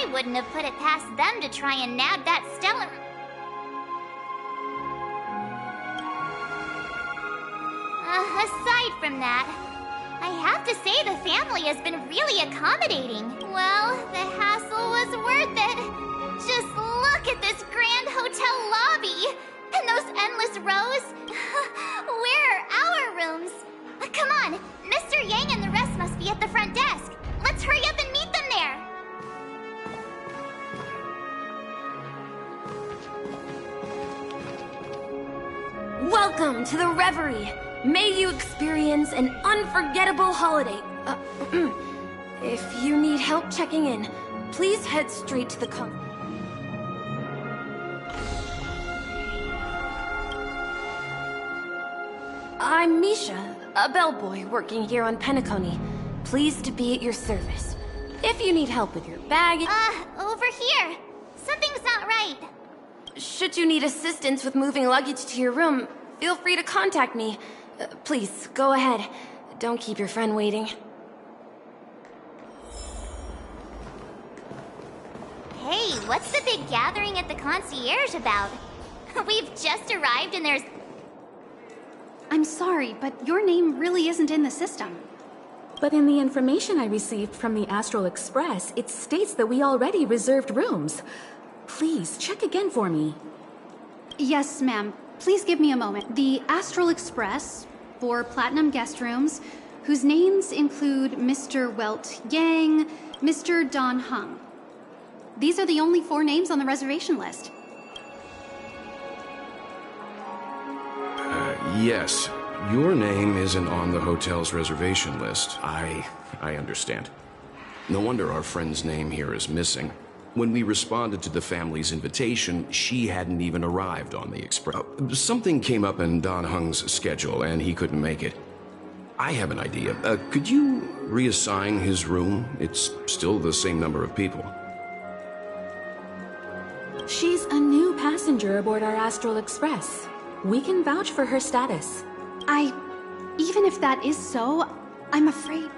I wouldn't have put it past them to try and nab that stellar... aside from that, I have to say the family has been really accommodating. Well, the hassle was worth it. Just look at this grand hotel lobby! And those endless rows! Where are our rooms? Come on, Mr. Yang and the rest must be at the front desk. Let's hurry up and meet them there! Welcome to the Reverie! May you experience an unforgettable holiday. If you need help checking in, please head straight to the I'm Misha, a bellboy working here on Penacony. Pleased to be at your service. If you need help with your bag... over here. Something's not right. Should you need assistance with moving luggage to your room, feel free to contact me. Please, go ahead. Don't keep your friend waiting. Hey, what's the big gathering at the concierge about? We've just arrived and there's... I'm sorry, but your name really isn't in the system. But in the information I received from the Astral Express, it states that we already reserved rooms. Please, check again for me. Yes, ma'am. Please give me a moment. The Astral Express, for Platinum Guest Rooms, whose names include Mr. Welt Yang, Mr. Don Hung. These are the only 4 names on the reservation list. Yes. Your name isn't on the hotel's reservation list. I understand. No wonder our friend's name here is missing. When we responded to the family's invitation, she hadn't even arrived on the express. Something came up in Don Hung's schedule, and he couldn't make it. I have an idea. Could you reassign his room? It's still the same number of people. She's a new passenger aboard our Astral Express. We can vouch for her status. Even if that is so, I'm afraid...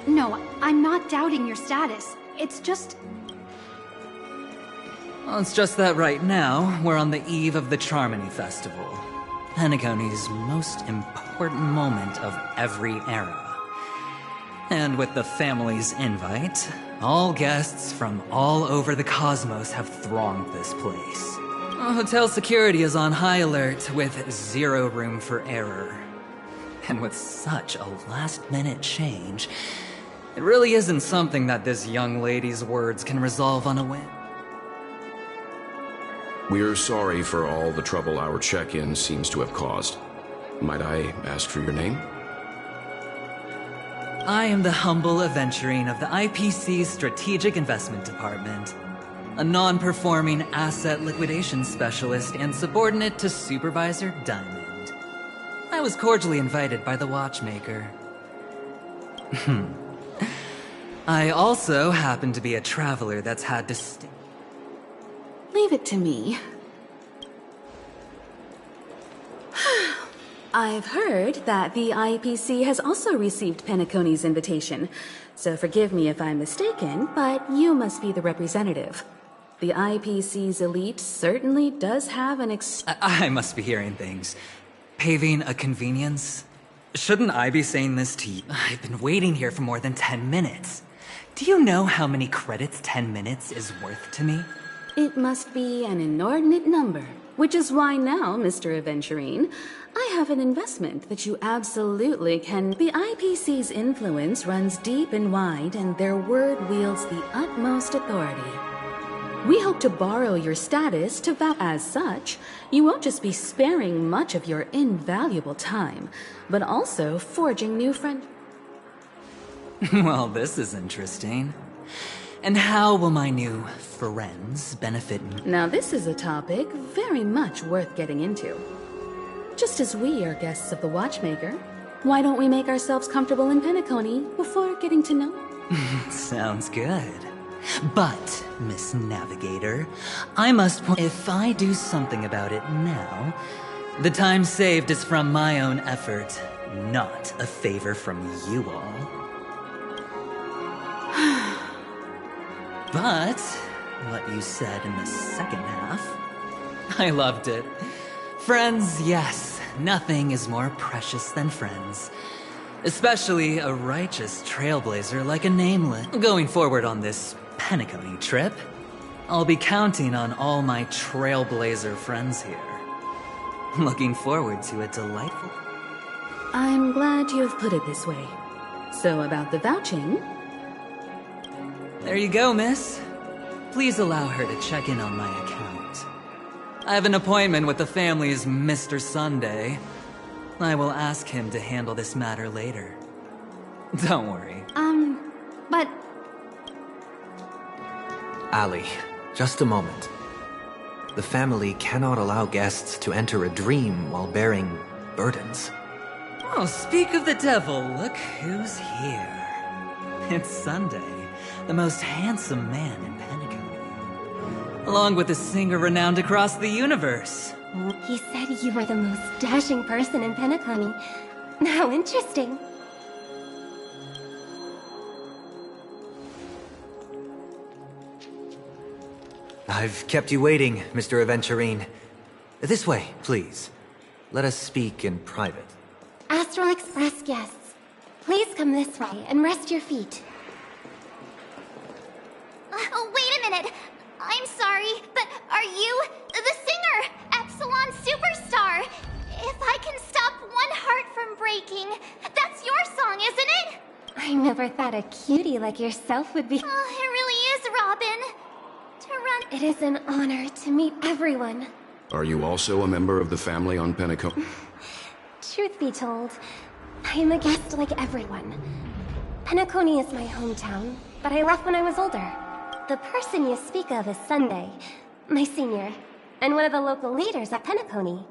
No, I'm not doubting your status. It's just... Well, it's just that right now, we're on the eve of the Charmony Festival. Penacony's most important moment of every era. And with the family's invite, all guests from all over the cosmos have thronged this place. Hotel security is on high alert with 0 room for error. And with such a last-minute change, it really isn't something that this young lady's words can resolve on a whim. We're sorry for all the trouble our check-in seems to have caused. Might I ask for your name? I am the humble aventurine of the IPC's Strategic Investment Department, a non-performing asset liquidation specialist and subordinate to Supervisor Diamond. I was cordially invited by the watchmaker. I also happen to be a traveler that's had to Leave it to me. I've heard that the IPC has also received Penacony's invitation, so forgive me if I'm mistaken, but you must be the representative. The IPC's elite certainly does have an I must be hearing things. Paving a convenience? Shouldn't I be saying this to you? I've been waiting here for more than 10 minutes. Do you know how many credits 10 minutes is worth to me? It must be an inordinate number, which is why now, Mr. Aventurine, I have an investment that you absolutely can... The IPC's influence runs deep and wide, and their word wields the utmost authority. We hope to borrow your status to vow. As such, you won't just be sparing much of your invaluable time, but also forging new friends. Well, this is interesting. And how will my new friends benefit me? Now this is a topic very much worth getting into. Just as we are guests of the Watchmaker, Why don't we make ourselves comfortable in Penacony before getting to know? Sounds good. But, Miss Navigator, I must point if I do something about it now, the time saved is from my own effort, not a favor from you all. But, what you said in the second half, I loved it. Friends, yes, nothing is more precious than friends. Especially a righteous trailblazer like a Nameless. Going forward on this Penacony trip, I'll be counting on all my trailblazer friends here. Looking forward to a delightful... I'm glad you have put it this way. So about the vouching... There you go, miss. Please allow her to check in on my account. I have an appointment with the family's Mr. Sunday. I will ask him to handle this matter later. Don't worry. But... Ali, just a moment. The family cannot allow guests to enter a dream while bearing burdens. Oh, speak of the devil, look who's here. It's Sunday, the most handsome man in Penacony. Along with a singer renowned across the universe. He said you were the most dashing person in Penacony. How interesting. I've kept you waiting, Mr. Aventurine. This way, please. Let us speak in private. Astral Express guests, please come this way and rest your feet. Wait a minute. I'm sorry, but are you the singer, Epsilon Superstar? If I can stop one heart from breaking, that's your song, isn't it? I never thought a cutie like yourself would be... It really is, Robin. To run... It is an honor to meet everyone. Are you also a member of the family on Penacony? Truth be told, I am a guest like everyone. Penacony is my hometown, but I left when I was older. The person you speak of is Sunday, my senior, and one of the local leaders at Penacony.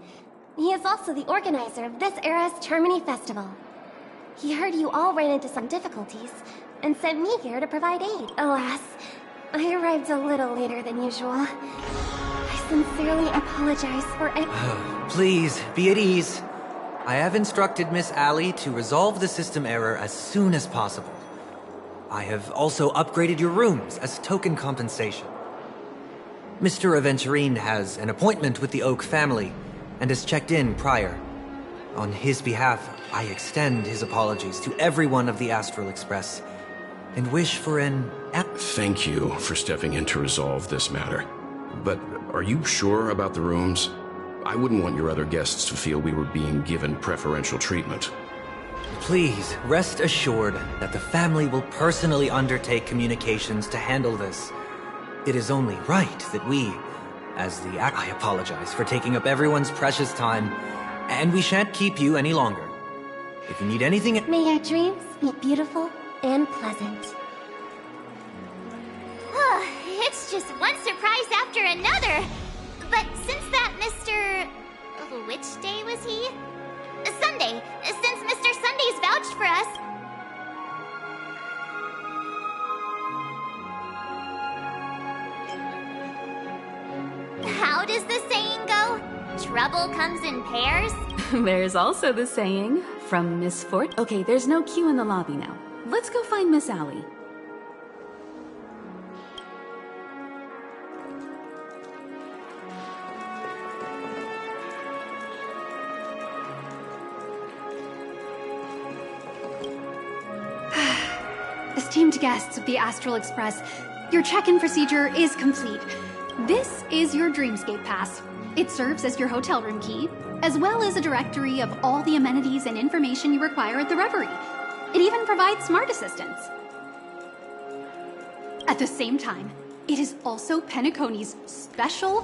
He is also the organizer of this era's Charmony Festival. He heard you all ran into some difficulties, and sent me here to provide aid. Alas, I arrived a little later than usual. I sincerely apologize for it. Please, be at ease. I have instructed Miss Ali to resolve the system error as soon as possible. I have also upgraded your rooms as token compensation. Mr. Aventurine has an appointment with the Oak family and has checked in prior. On his behalf, I extend his apologies to everyone of the Astral Express and wish for an... Thank you for stepping in to resolve this matter. But are you sure about the rooms? I wouldn't want your other guests to feel we were being given preferential treatment. Please, rest assured that the family will personally undertake communications to handle this. It is only right that we, as the I apologize for taking up everyone's precious time, and we shan't keep you any longer. If you need anything... May your dreams be beautiful and pleasant. It's just one surprise after another. But since that Mr... Which day was he? Sunday. Since Mr. Sunday's vouched for us... How does the saying go? Trouble comes in pairs? There's also the saying from Miss Fort. Okay, there's no queue in the lobby now. Let's go find Miss Ali. Esteemed guests of the Astral Express, your check-in procedure is complete. This is your Dreamscape Pass. It serves as your hotel room key, as well as a directory of all the amenities and information you require at the Reverie. It even provides smart assistants. At the same time, it is also Penacony's special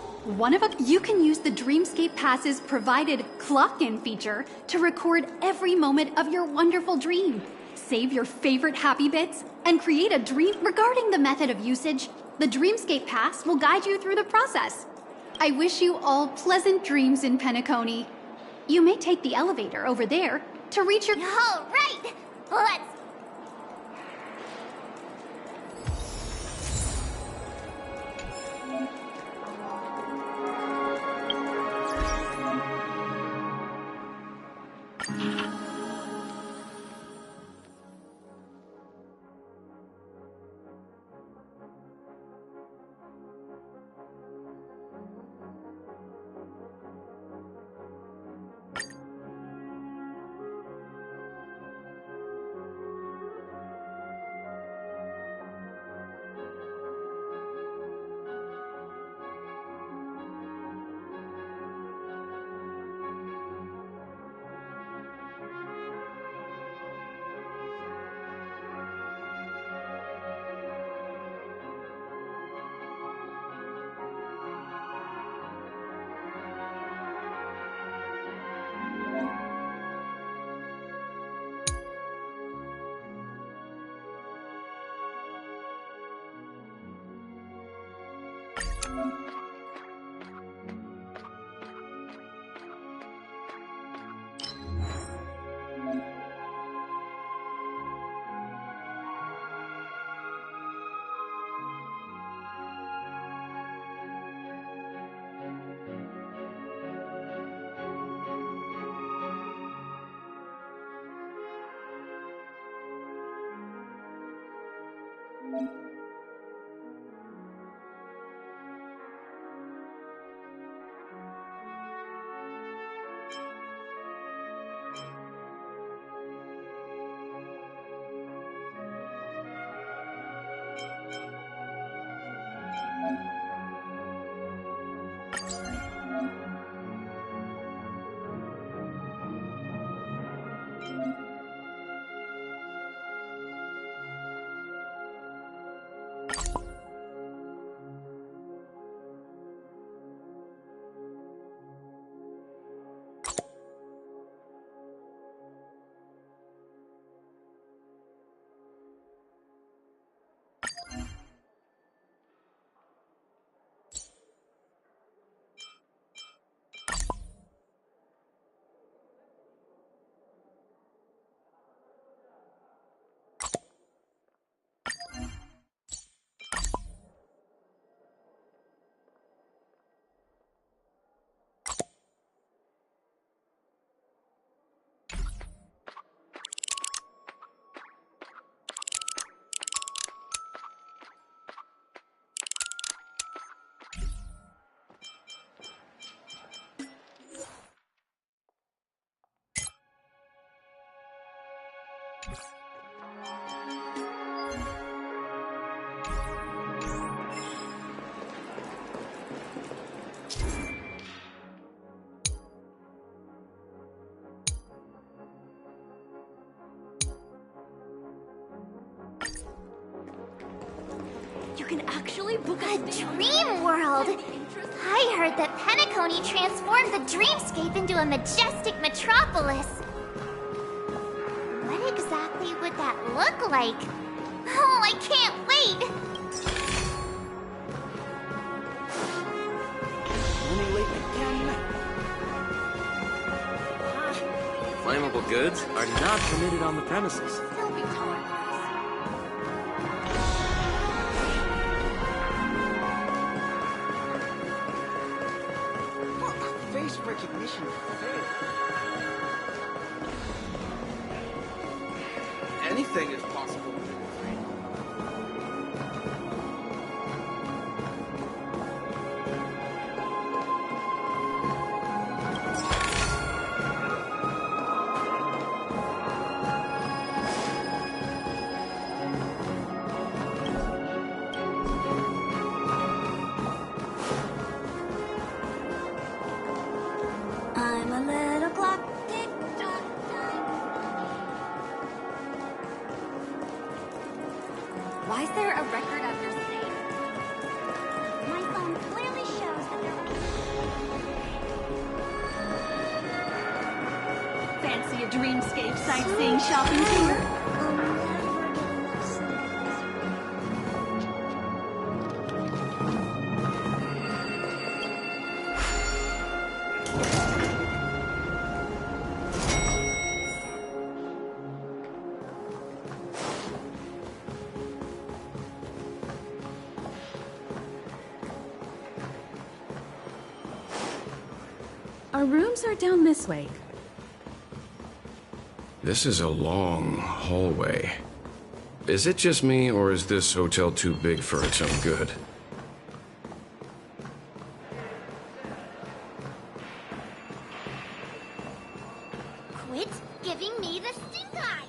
you can use the Dreamscape Pass's provided clock-in feature to record every moment of your wonderful dream. Save your favorite happy bits and create a dream. Regarding the method of usage, the Dreamscape Pass will guide you through the process. I wish you all pleasant dreams in Penacony. You may take the elevator over there To reach your... All right, let's... You can actually book A dream world! I heard that Penacony transformed the dreamscape into a majestic metropolis. What exactly would that look like? Oh, I can't wait! Running late again. Flammable goods are not permitted on the premises. Face recognition failed. Anything is possible. I'm a little clock, tick-tock time. Why is there a record of your stay? My phone clearly shows that there are... Fancy a dreamscape sightseeing shopping tour? Our rooms are down this way. This is a long hallway. Is it just me, or is this hotel too big for its own good? Quit giving me the stink eye!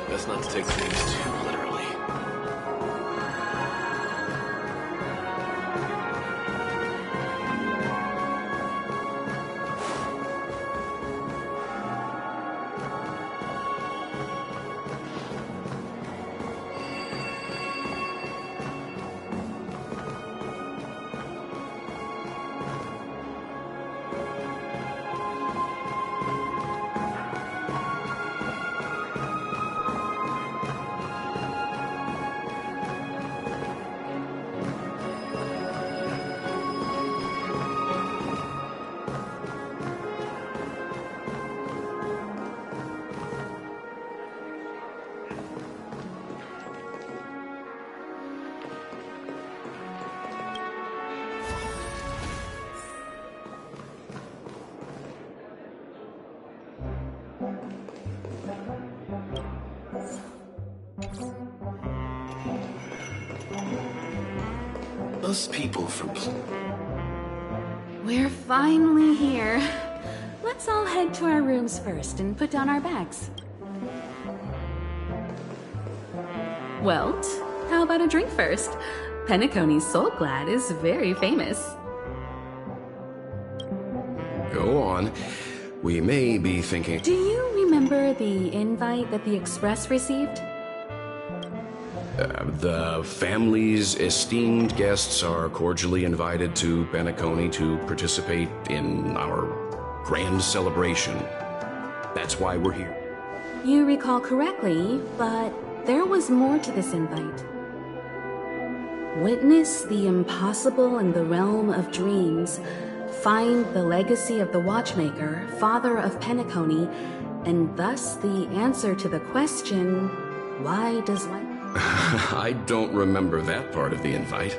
Best not to take things too literally. Those people from... We're finally here. Let's all head to our rooms first and put down our bags. Welt, how about a drink first? Penacony's Soul Glad is very famous. Go on. We may be thinking... Do you remember the invite that the Express received? The family's esteemed guests are cordially invited to Penacony to participate in our grand celebration. That's why we're here. You recall correctly, but there was more to this invite. Witness the impossible in the realm of dreams. Find the legacy of the Watchmaker, father of Penacony, and thus the answer to the question, why does life... I don't remember that part of the invite.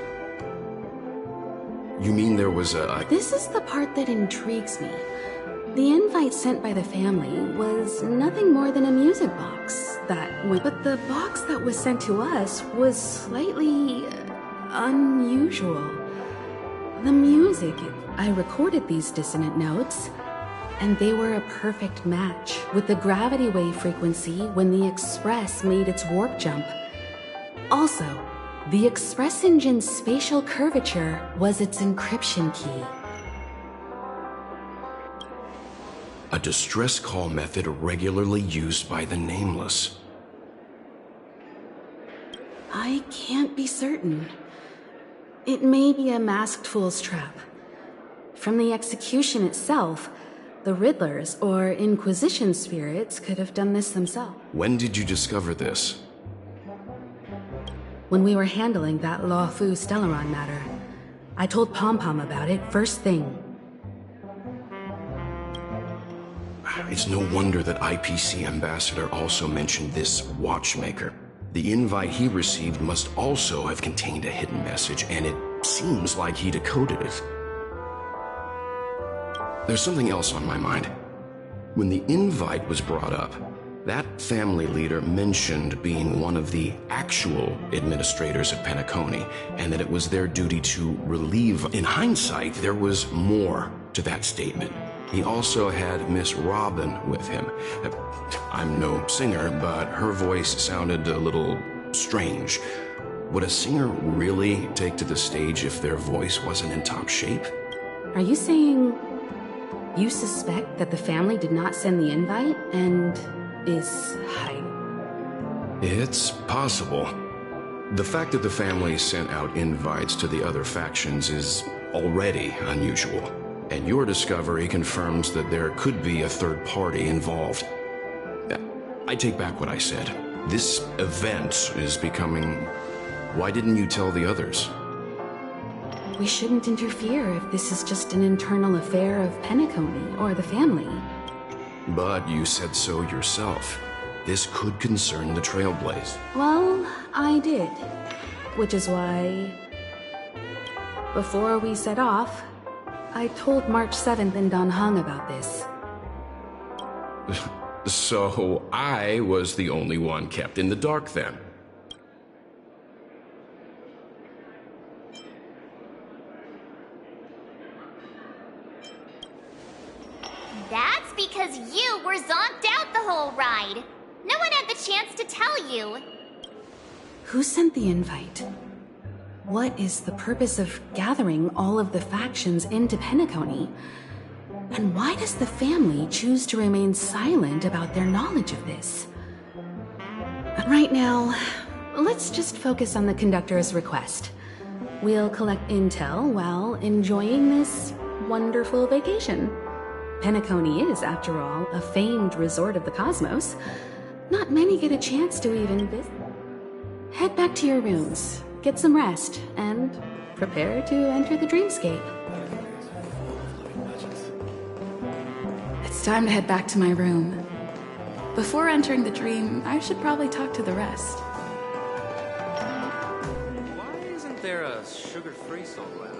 You mean there was a... This is the part that intrigues me. The invite sent by the family was nothing more than a music box but the box that was sent to us was slightly unusual. The music, I recorded these dissonant notes, and they were a perfect match with the gravity wave frequency when the Express made its warp jump. Also, the Express engine's spatial curvature was its encryption key. A distress call method regularly used by the Nameless. I can't be certain. It may be a masked fool's trap. From the execution itself, the Riddlers or Inquisition spirits could have done this themselves. When did you discover this? When we were handling that Law Fu Stellaron matter. I told Pom-Pom about it first thing. It's no wonder that IPC Ambassador also mentioned this Watchmaker. The invite he received must also have contained a hidden message, and it seems like he decoded it. There's something else on my mind. When the invite was brought up, that family leader mentioned being one of the actual administrators of Penacony, and that it was their duty to relieve. In hindsight, there was more to that statement. He also had Miss Robin with him. I'm no singer, but her voice sounded a little strange. Would a singer really take to the stage if their voice wasn't in top shape? Are you saying you suspect that the family did not send the invite and is hiding? It's possible. The fact that the family sent out invites to the other factions is already unusual. And your discovery confirms that there could be a third party involved. I take back what I said. This event is becoming... Why didn't you tell the others? We shouldn't interfere if this is just an internal affair of Penacony or the family. But you said so yourself. This could concern the Trailblaze. Well, I did. Which is why... Before we set off, I told March 7th and Don Hung about this. So I was the only one kept in the dark then. That's because you were zonked out the whole ride. No one had the chance to tell you. Who sent the invite? What is the purpose of gathering all of the factions into Penacony? And why does the family choose to remain silent about their knowledge of this? Right now, let's just focus on the conductor's request. We'll collect intel while enjoying this wonderful vacation. Penacony is, after all, a famed resort of the cosmos. Not many get a chance to even visit. Head back to your rooms, get some rest, and prepare to enter the dreamscape. It's time to head back to my room. Before entering the dream, I should probably talk to the rest. Why isn't there a sugar-free solo out?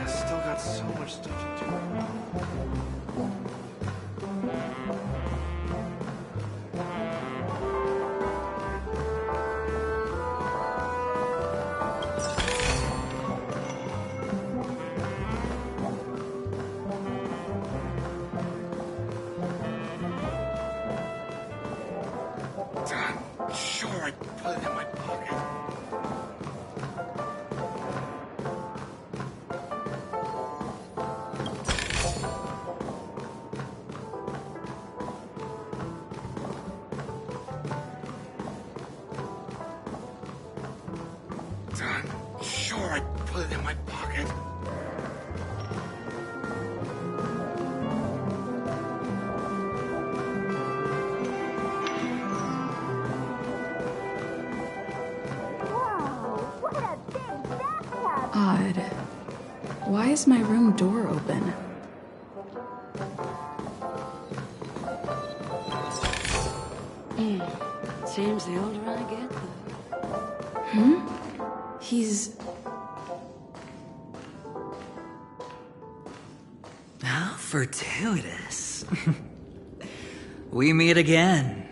Still got so much stuff to do. I'm sure I put it in my pocket. I'm sure I put it in my pocket. Odd. Why is my room door open? Seems the older I get, He's... How fortuitous. We meet again.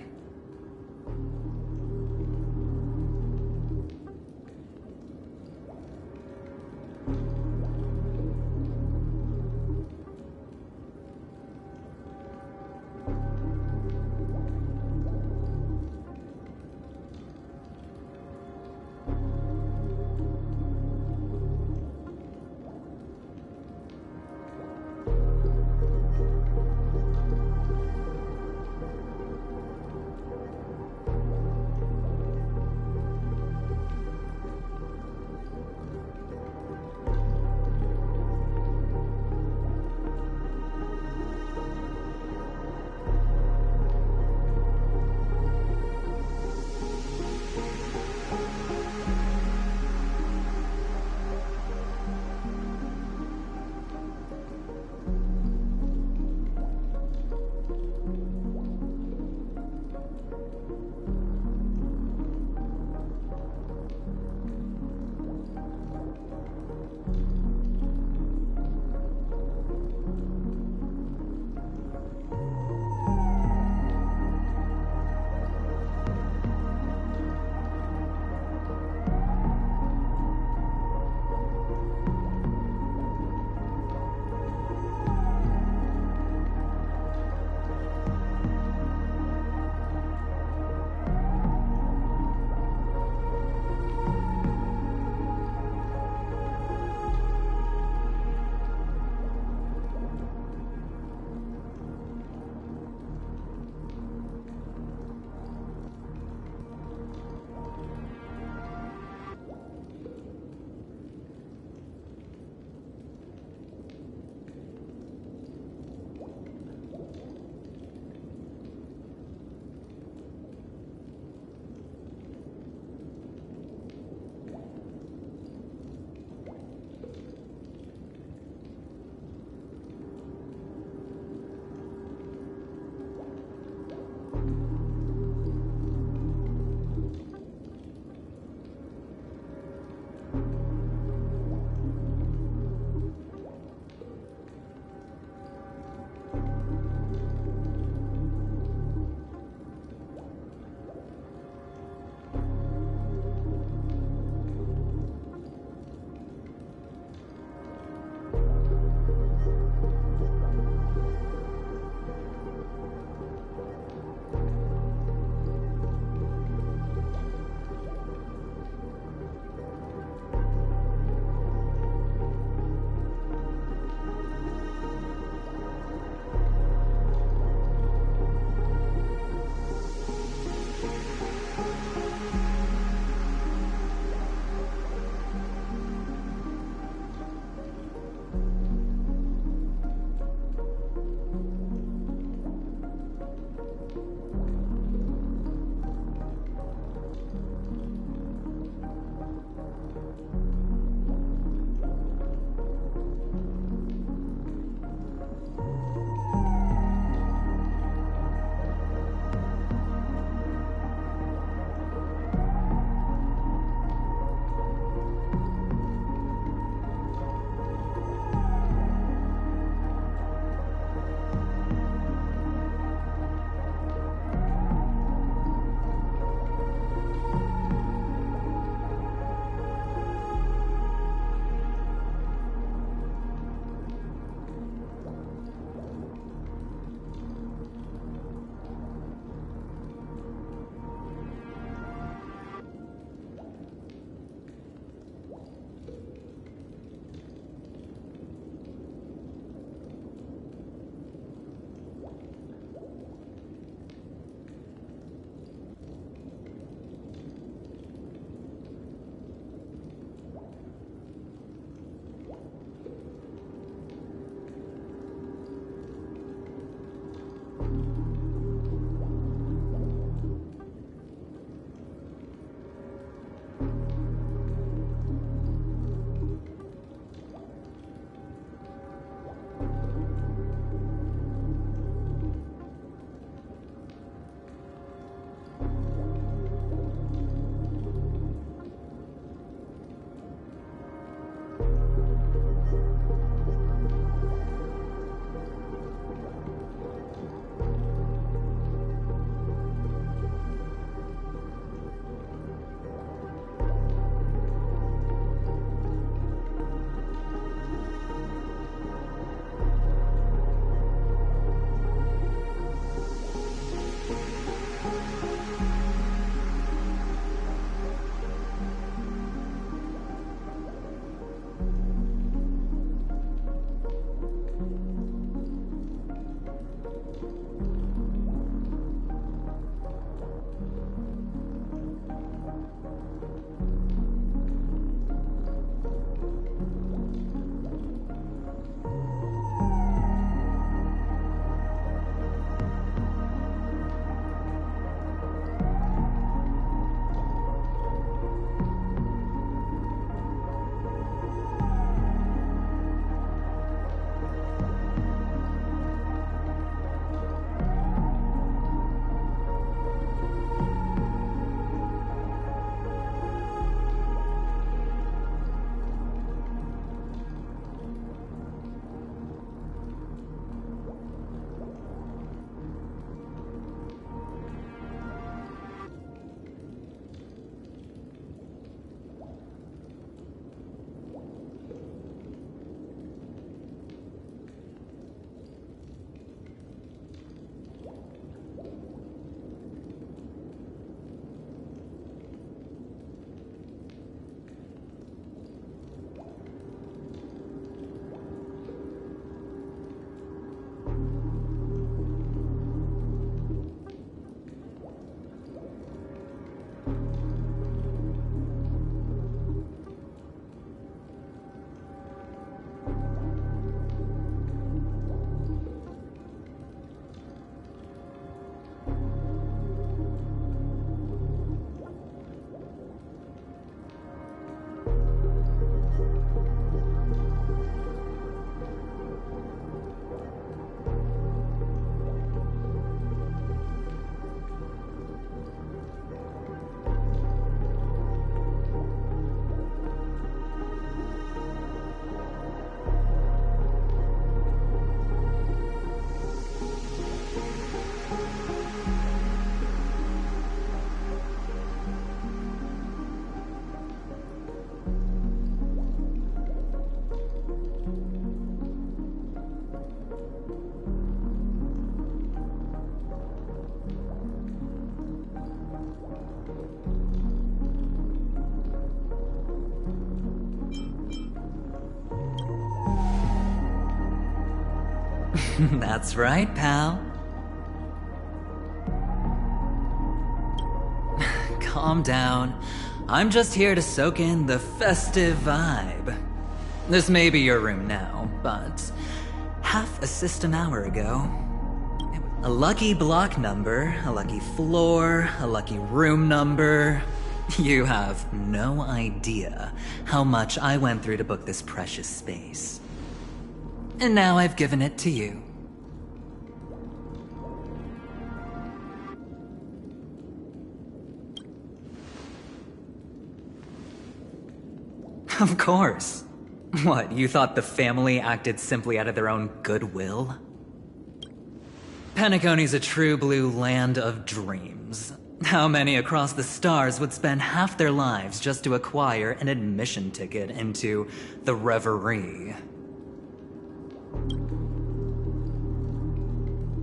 That's right, pal. Calm down. I'm just here to soak in the festive vibe. This may be your room now, but half a system hour ago, a lucky block number, a lucky floor, a lucky room number. You have no idea how much I went through to book this precious space. And now I've given it to you. Of course. What, you thought the family acted simply out of their own goodwill? Penacony's a true blue land of dreams. How many across the stars would spend half their lives just to acquire an admission ticket into the Reverie?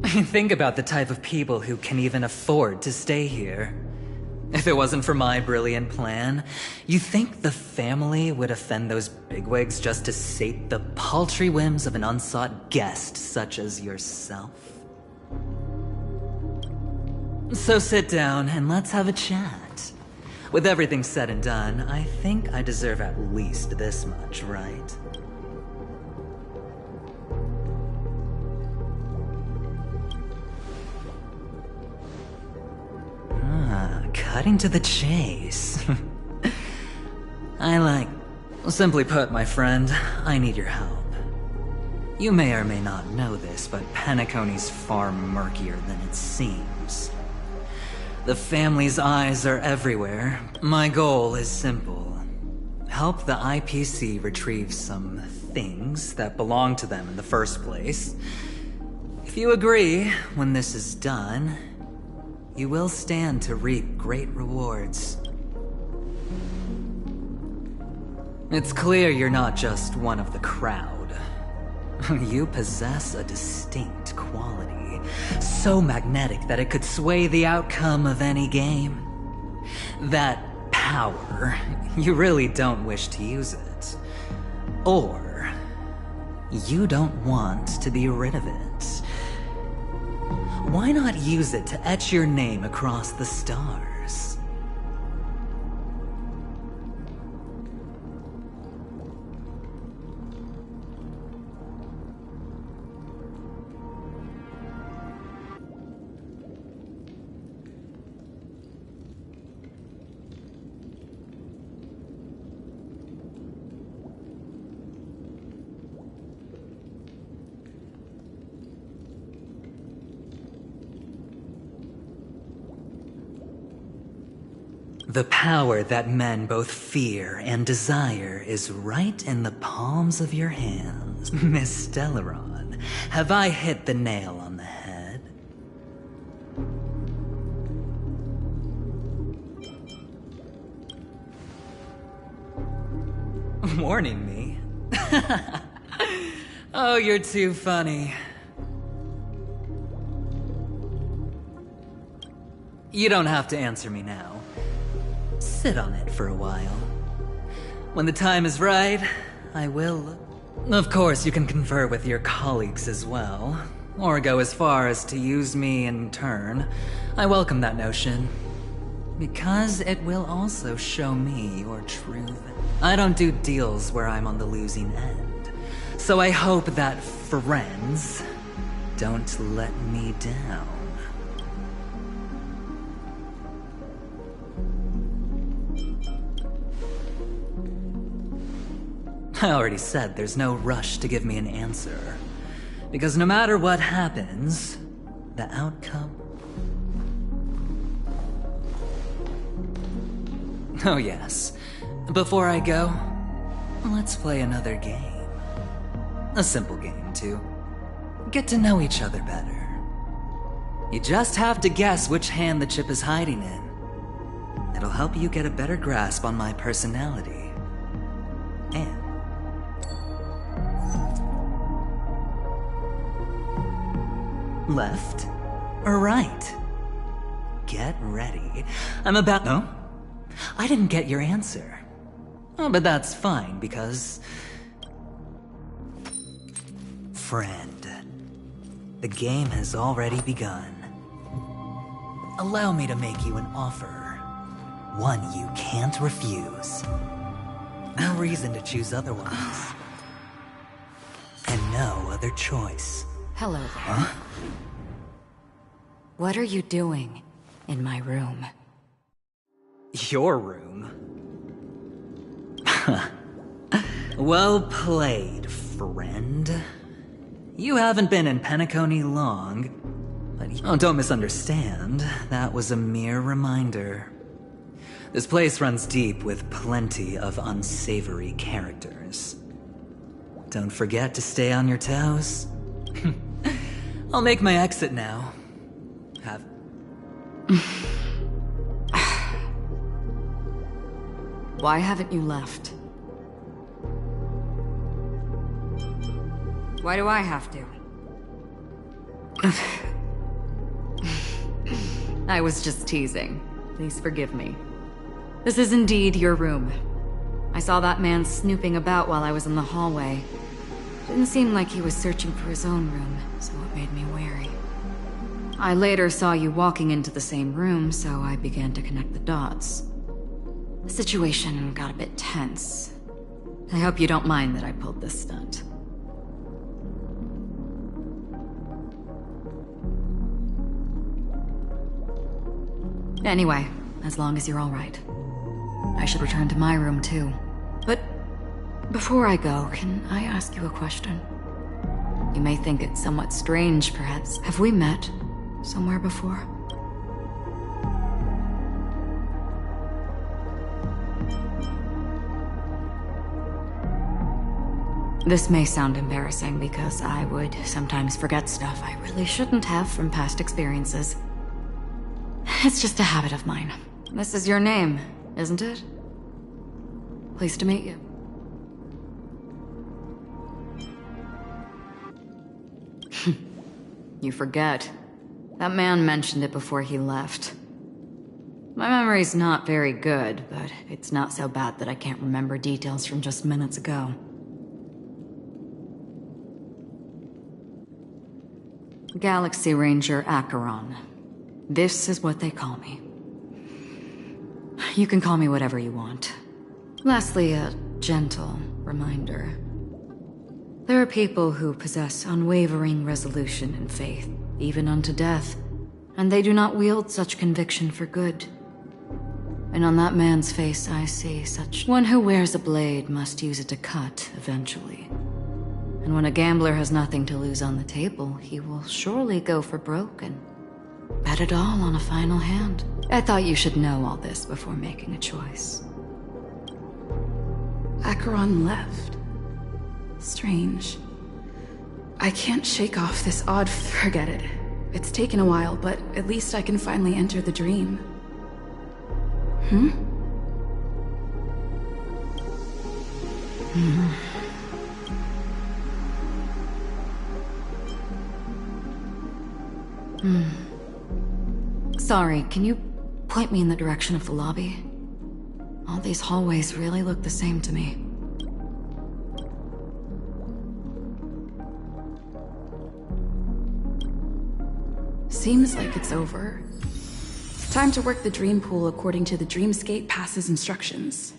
Think about the type of people who can even afford to stay here. If it wasn't for my brilliant plan, you think the family would offend those bigwigs just to sate the paltry whims of an unsought guest such as yourself? So sit down and let's have a chat. With everything said and done, I think I deserve at least this much, right? Cutting to the chase. Simply put, my friend, I need your help. You may or may not know this, but Penacony's far murkier than it seems. The family's eyes are everywhere. My goal is simple. Help the IPC retrieve some things that belong to them in the first place. If you agree, when this is done, you will stand to reap great rewards. It's clear you're not just one of the crowd. You possess a distinct quality, so magnetic that it could sway the outcome of any game. That power, you really don't wish to use it. Or, you don't want to be rid of it. Why not use it to etch your name across the stars? The power that men both fear and desire is right in the palms of your hands. Miss Stellaron, have I hit the nail on the head? Warning me? Oh, you're too funny. You don't have to answer me now. Sit on it for a while. When the time is right, I will. Of course, you can confer with your colleagues as well, or go as far as to use me in turn. I welcome that notion, because it will also show me your truth. I don't do deals where I'm on the losing end, so I hope that friends don't let me down. I already said there's no rush to give me an answer. Because no matter what happens, the outcome... Oh yes. Before I go, let's play another game. A simple game, to get to know each other better. You just have to guess which hand the chip is hiding in. It'll help you get a better grasp on my personality. And left or right? Get ready. I'm about... No? I didn't get your answer. Oh, but that's fine, because... Friend. The game has already begun. Allow me to make you an offer. One you can't refuse. No reason to choose otherwise. And no other choice. Hello there. Huh? What are you doing in my room? Your room? Well played, friend. You haven't been in Penacony long, but don't misunderstand. That was a mere reminder. This place runs deep with plenty of unsavory characters. Don't forget to stay on your toes. I'll make my exit now. Have... Why haven't you left? Why do I have to? I was just teasing. Please forgive me. This is indeed your room. I saw that man snooping about while I was in the hallway. Didn't seem like he was searching for his own room, so it made me wary. I later saw you walking into the same room, so I began to connect the dots. The situation got a bit tense. I hope you don't mind that I pulled this stunt. Anyway, as long as you're all right. I should return to my room too. But before I go, can I ask you a question? You may think it somewhat strange, perhaps. Have we met somewhere before? This may sound embarrassing because I would sometimes forget stuff I really shouldn't have from past experiences. It's just a habit of mine. This is your name, isn't it? Pleased to meet you. You forget. That man mentioned it before he left. My memory's not very good, but it's not so bad that I can't remember details from just minutes ago. Galaxy Ranger Acheron. This is what they call me. You can call me whatever you want. Lastly, a gentle reminder. There are people who possess unwavering resolution and faith, even unto death, and they do not wield such conviction for good. And on that man's face I see such one who wears a blade must use it to cut eventually. And when a gambler has nothing to lose on the table, he will surely go for broke and bet it all on a final hand. I thought you should know all this before making a choice. Acheron left. Strange. I can't shake off this odd... Forget it. It's taken a while, but at least I can finally enter the dream. Sorry, can you point me in the direction of the lobby? All these hallways really look the same to me. Seems like it's over. Time to work the dream pool according to the Dreamscape Pass's instructions.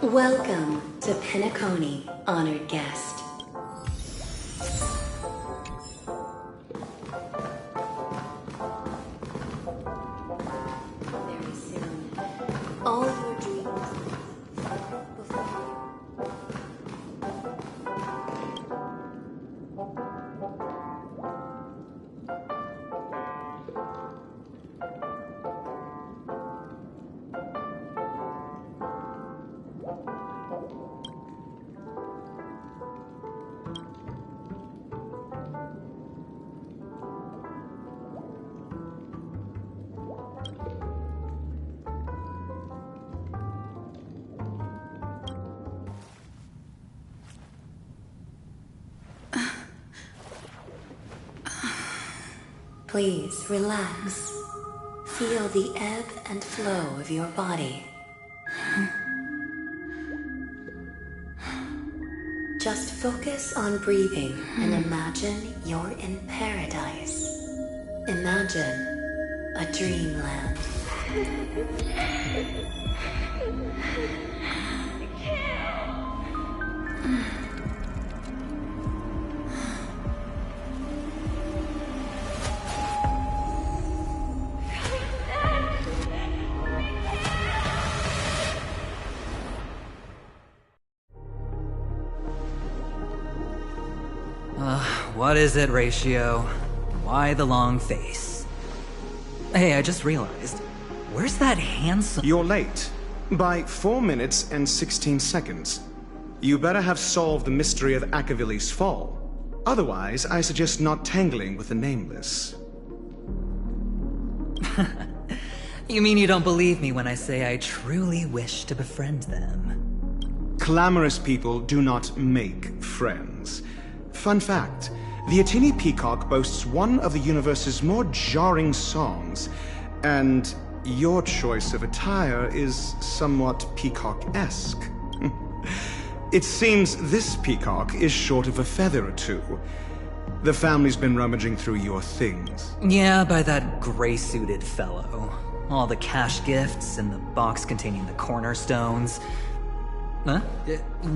Welcome to Penacony, honored guest. Very soon, all your dreams before you. Please relax. Feel the ebb and flow of your body. Just focus on breathing and imagine you're in paradise. Imagine a dreamland. What is it, Ratio? Why the long face? Hey, I just realized. Where's that handsome— You're late. By 4 minutes and 16 seconds. You better have solved the mystery of Akavili's fall. Otherwise, I suggest not tangling with the Nameless. You mean you don't believe me when I say I truly wish to befriend them? Clamorous people do not make friends. Fun fact, the Atini Peacock boasts one of the universe's more jarring songs, and your choice of attire is somewhat peacock-esque. It seems this peacock is short of a feather or two. The family's been rummaging through your things. Yeah, by that gray-suited fellow. All the cash gifts and the box containing the cornerstones. Huh?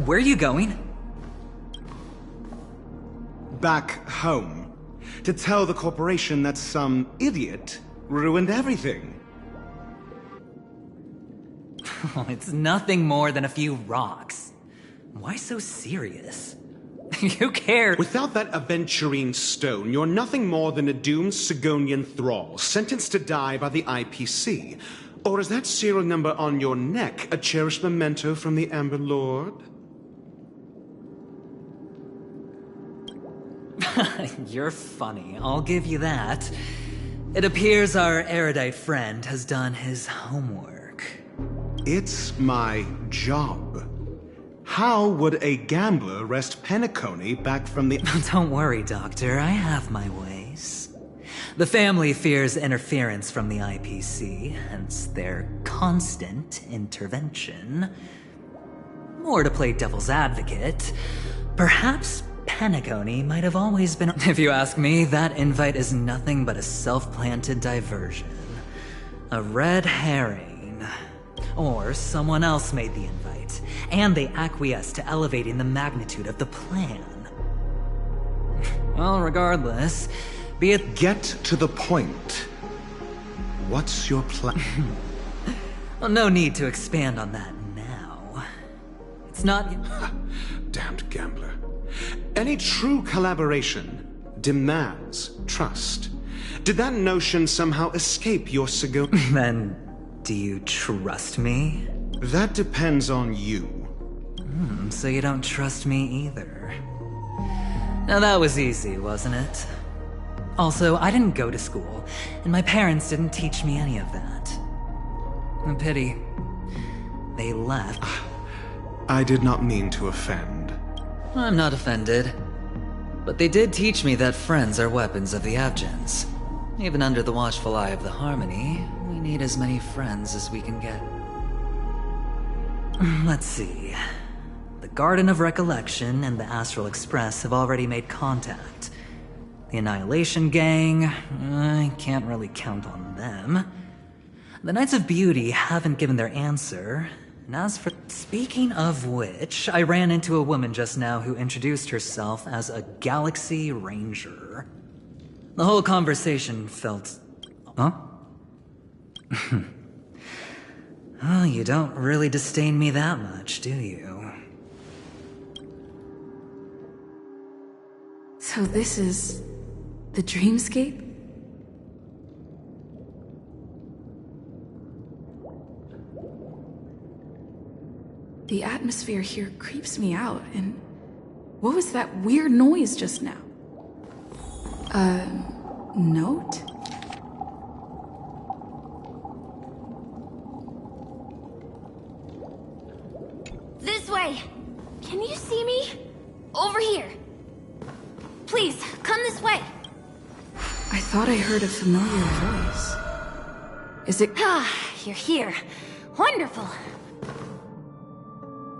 Where are you going? Back home. To tell the corporation that some idiot ruined everything. It's nothing more than a few rocks. Why so serious? Who cares? Without that aventurine stone, you're nothing more than a doomed Sigonian thrall, sentenced to die by the IPC. Or is that serial number on your neck a cherished memento from the Amber Lord? You're funny, I'll give you that. It appears our erudite friend has done his homework. It's my job. How would a gambler wrest Penacony back from the— Don't worry, Doctor, I have my ways. The family fears interference from the IPC, hence their constant intervention. Or to play devil's advocate, perhaps Penacony might have always been— If you ask me, that invite is nothing but a self-planted diversion. A red herring. Or someone else made the invite, and they acquiesced to elevating the magnitude of the plan. Well, regardless, be it— Get to the point. What's your plan? Well, no need to expand on that now. It's not— Damned gambler. Any true collaboration demands trust. Did that notion somehow escape your Sigonian— Then, do you trust me? That depends on you. So you don't trust me either. Now that was easy, wasn't it? Also, I didn't go to school, and my parents didn't teach me any of that. A pity. They left. I did not mean to offend. I'm not offended. But they did teach me that friends are weapons of the Abgens. Even under the watchful eye of the Harmony, we need as many friends as we can get. Let's see. The Garden of Recollection and the Astral Express have already made contact. The Annihilation Gang, I can't really count on them. The Knights of Beauty haven't given their answer. And as for— Speaking of which, I ran into a woman just now who introduced herself as a Galaxy Ranger. The whole conversation felt— Huh? Oh, you don't really disdain me that much, do you? So this is the dreamscape? The atmosphere here creeps me out, and what was that weird noise just now? Note? This way! Can you see me? Over here! Please, come this way! I thought I heard a familiar voice. Is it... Ah, you're here. Wonderful.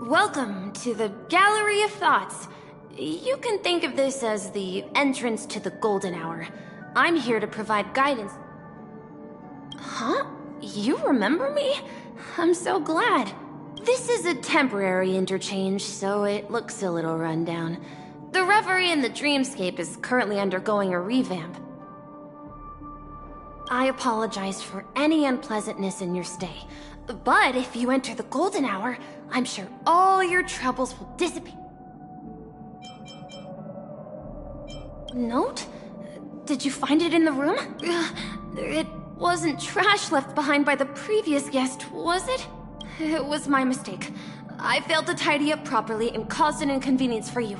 Welcome to the Gallery of Thoughts. You can think of this as the entrance to the Golden Hour. I'm here to provide guidance. Huh? You remember me? I'm so glad. This is a temporary interchange, so it looks a little rundown. The Reverie in the Dreamscape is currently undergoing a revamp. I apologize for any unpleasantness in your stay, but if you enter the Golden Hour, I'm sure all your troubles will dissipate. Note? Did you find it in the room? It wasn't trash left behind by the previous guest, was it? It was my mistake. I failed to tidy up properly and caused an inconvenience for you.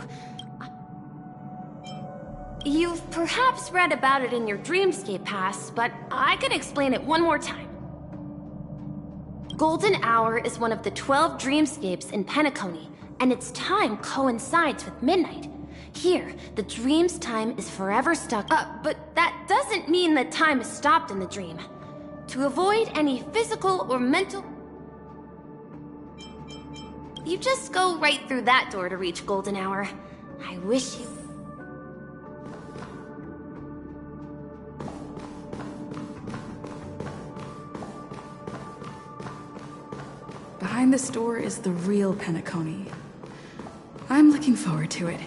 You've perhaps read about it in your Dreamscape Pass, but I can explain it one more time. Golden Hour is one of the 12 dreamscapes in Penacony, and its time coincides with midnight. Here, the dream's time is forever stuck up, but that doesn't mean that time is stopped in the dream. To avoid any physical or mental... You just go right through that door to reach Golden Hour. I wish you... Behind this door is the real Penacony. I'm looking forward to it.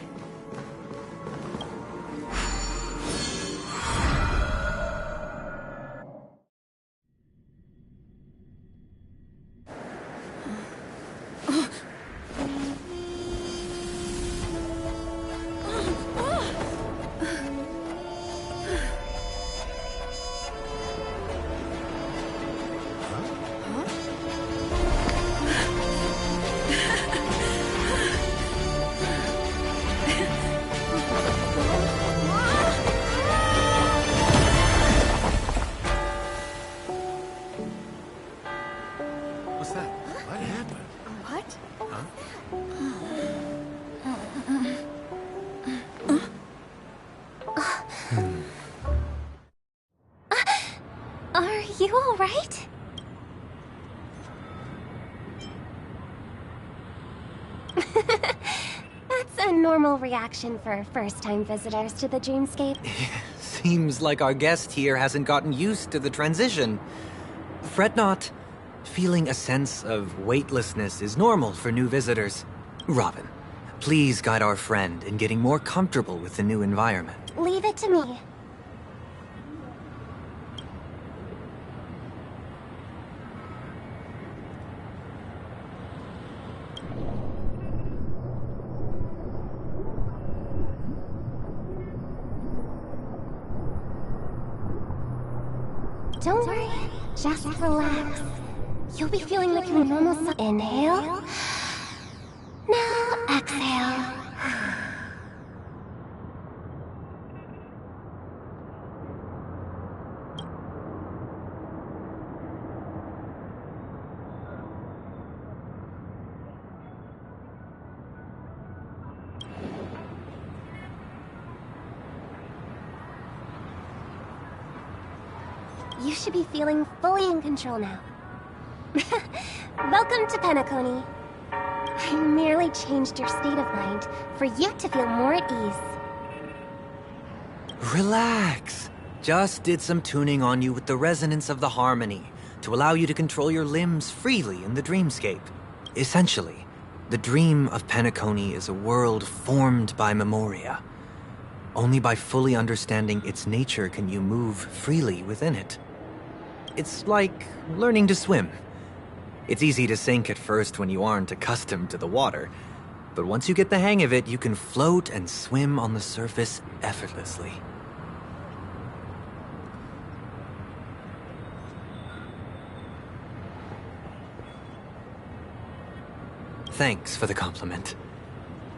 What's that? What happened? What? Are you all right? That's a normal reaction for first-time visitors to the Dreamscape. Seems like our guest here hasn't gotten used to the transition. Fret not. Feeling a sense of weightlessness is normal for new visitors. Robin, please guide our friend in getting more comfortable with the new environment. Leave it to me. Don't worry, just relax. You'll be feeling like your normal self. Inhale. Now exhale. You should be feeling fully in control now. Welcome to Penacony. I merely changed your state of mind for you to feel more at ease. Relax. Just did some tuning on you with the resonance of the harmony to allow you to control your limbs freely in the dreamscape. Essentially, the dream of Penacony is a world formed by memoria. Only by fully understanding its nature can you move freely within it. It's like learning to swim. It's easy to sink at first when you aren't accustomed to the water, but once you get the hang of it, you can float and swim on the surface effortlessly. Thanks for the compliment.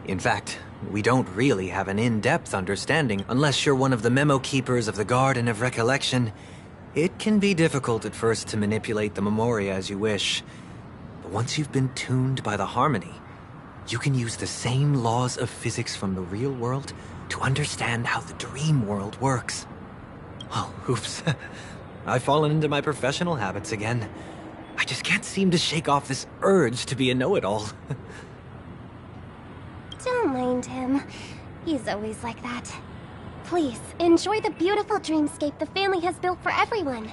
In fact, we don't really have an in-depth understanding unless you're one of the memo keepers of the Garden of Recollection. It can be difficult at first to manipulate the memoria as you wish, but once you've been tuned by the harmony, you can use the same laws of physics from the real world to understand how the dream world works. Oh, oops. I've fallen into my professional habits again. I just can't seem to shake off this urge to be a know-it-all. Don't mind him. He's always like that. Please, enjoy the beautiful dreamscape the family has built for everyone.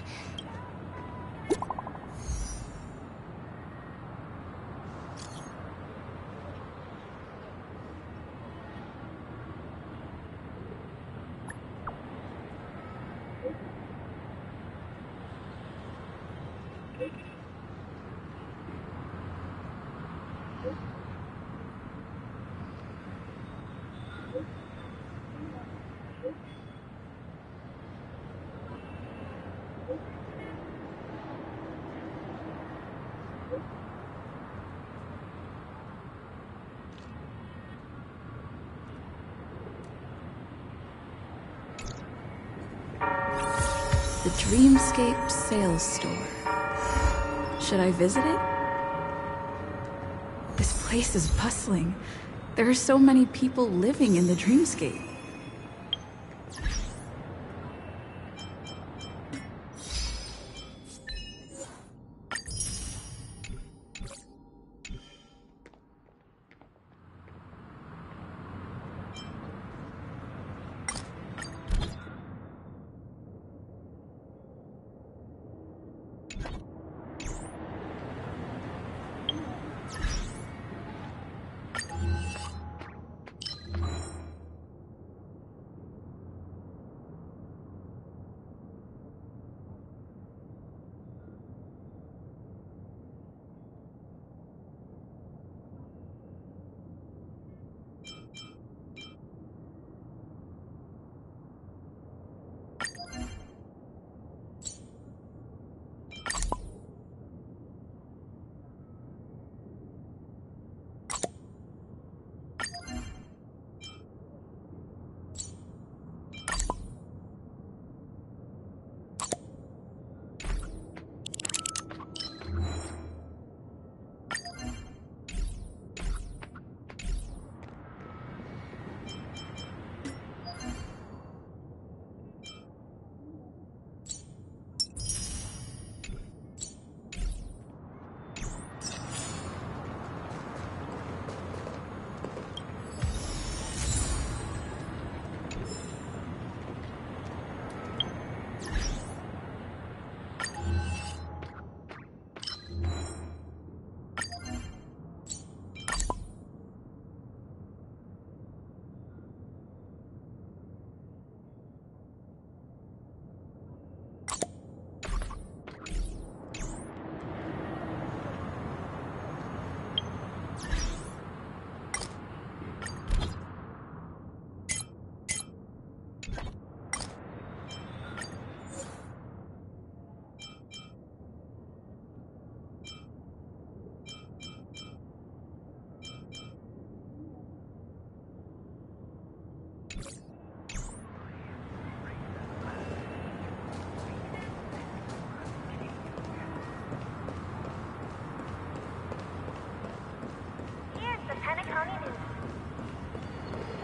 The Dreamscape Sales Store. Should I visit it? This place is bustling. There are so many people living in the Dreamscape.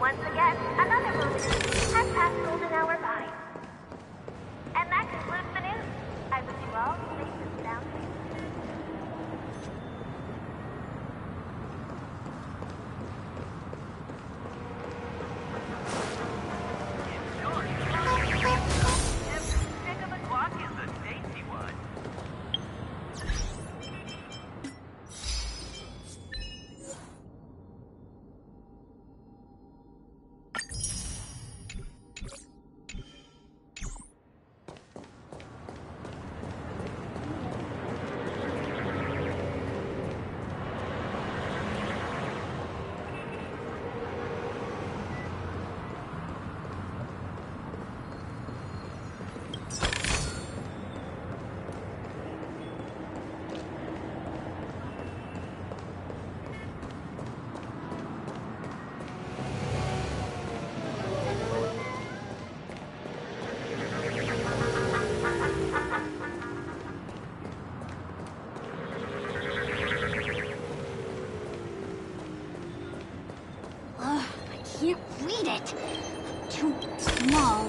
Once again, another movie has passed golden hour by. And that concludes the news. I wish you all safe and sound sleep. Can't read it. Too small.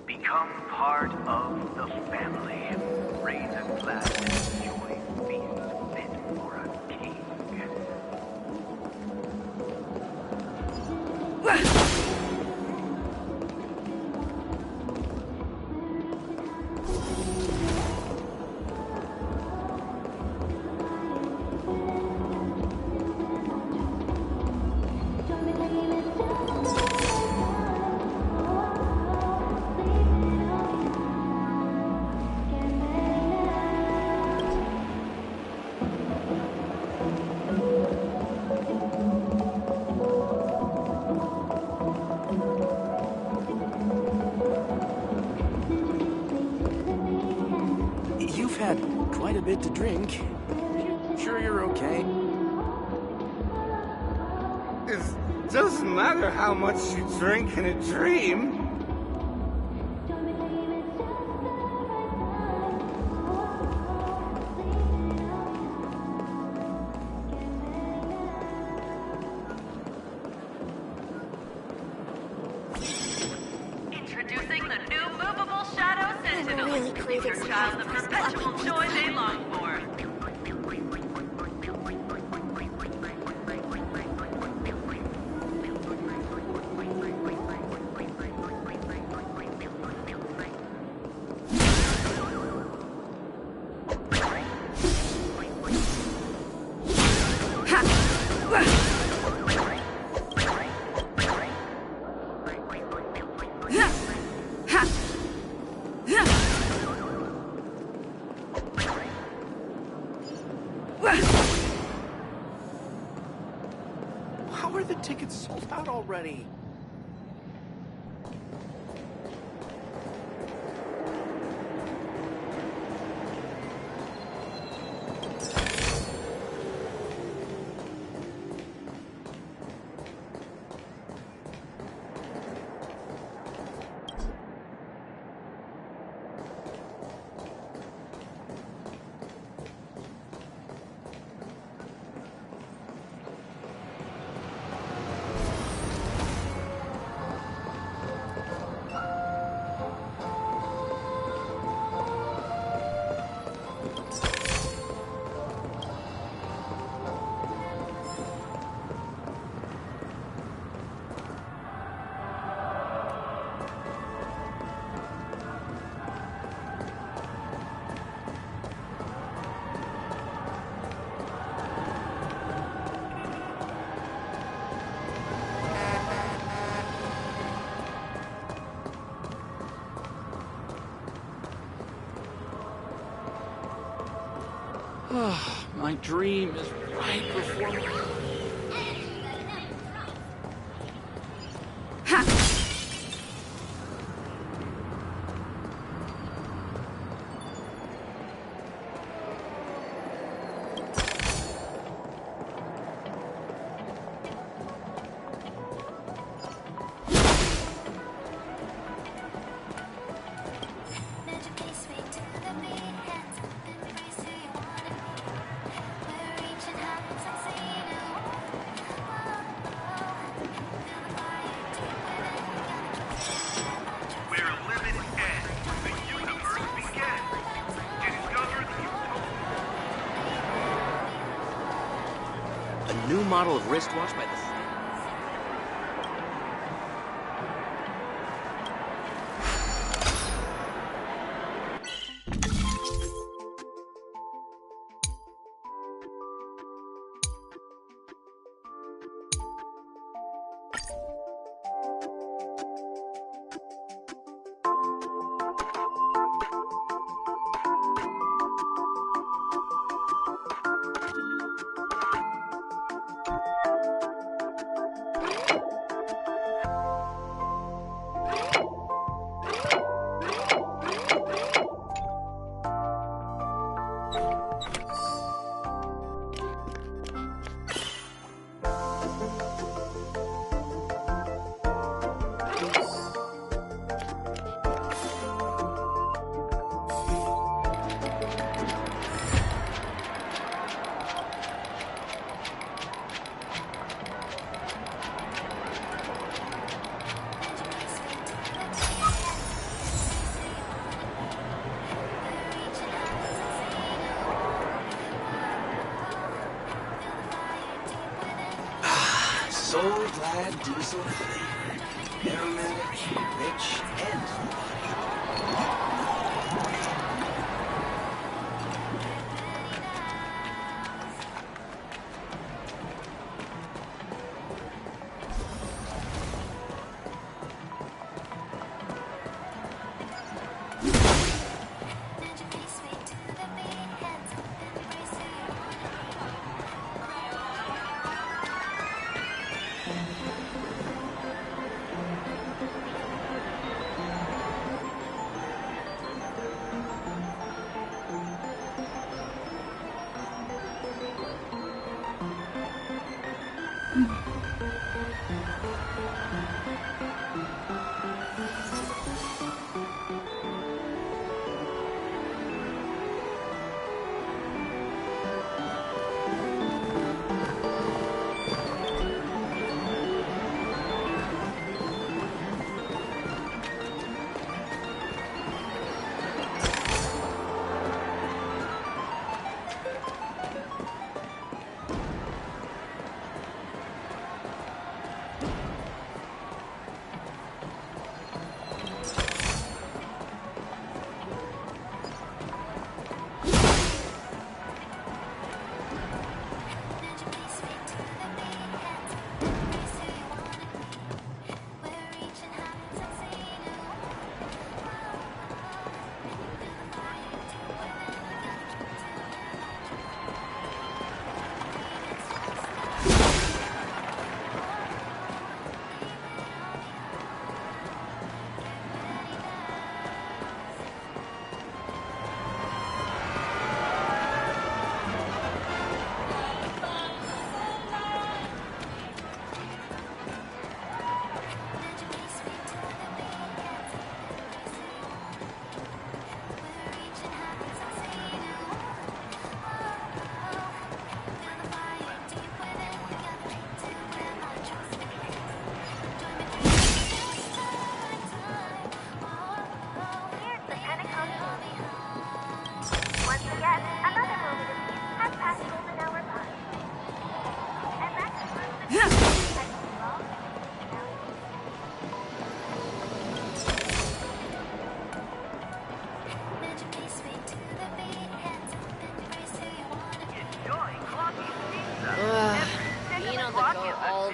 Become part of the family. Raise a glass and enjoy feast fit for a king. You've had quite a bit to drink. Sure you're okay? It doesn't matter how much you drink in a dream. How are the tickets sold out already? My dream is right before me. New model of wristwatch by the... So glad diesel flavored, aromatic, rich, and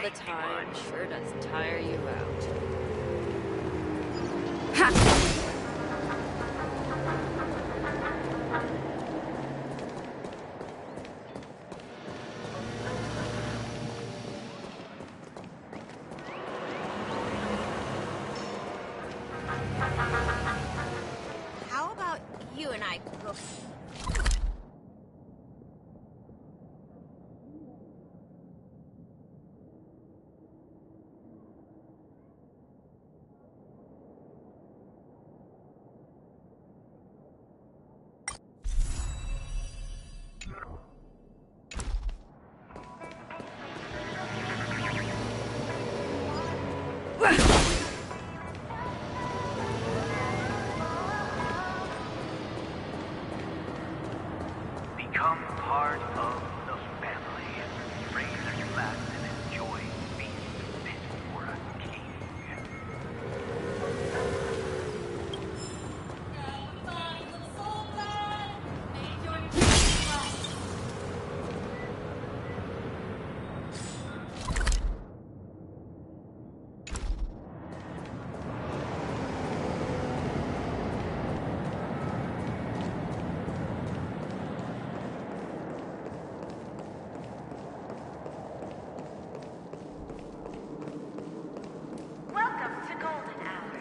the time sure does tire you out. How about you and I go... Become part of the family. Raise a glass and enjoy being fit for a king. Welcome to Golden Hour.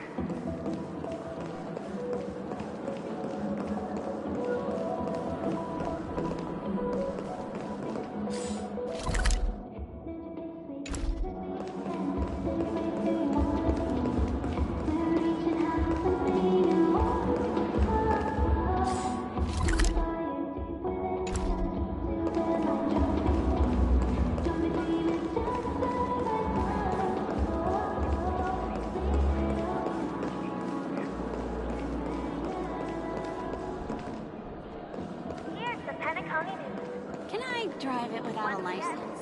Here's the Penacony News. Can I drive it without a license?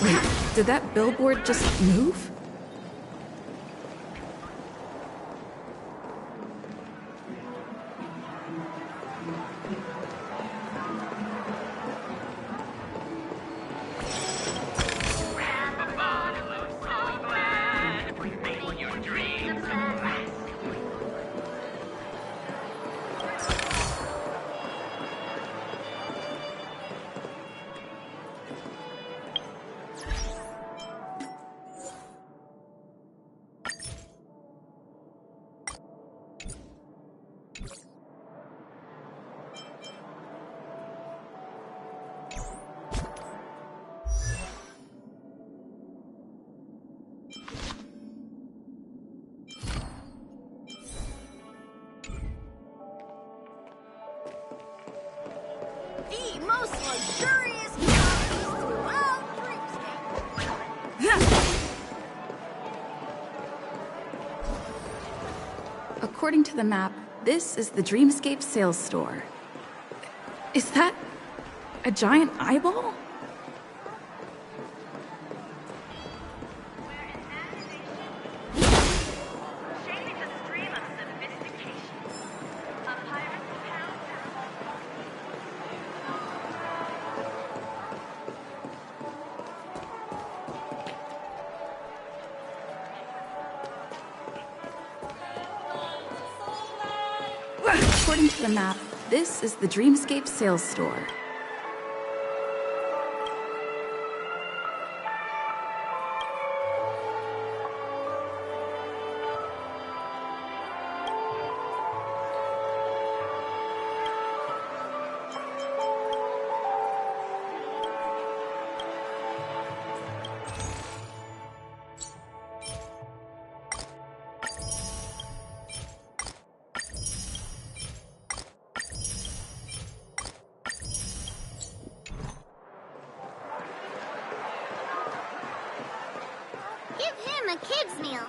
Wait, did that billboard just move? The most luxurious cars throughout Dreamscape. According to the map, this is the Dreamscape sales store. Is that a giant eyeball? According to the map, this is the Dreamscape sales store. Give him a kid's meal.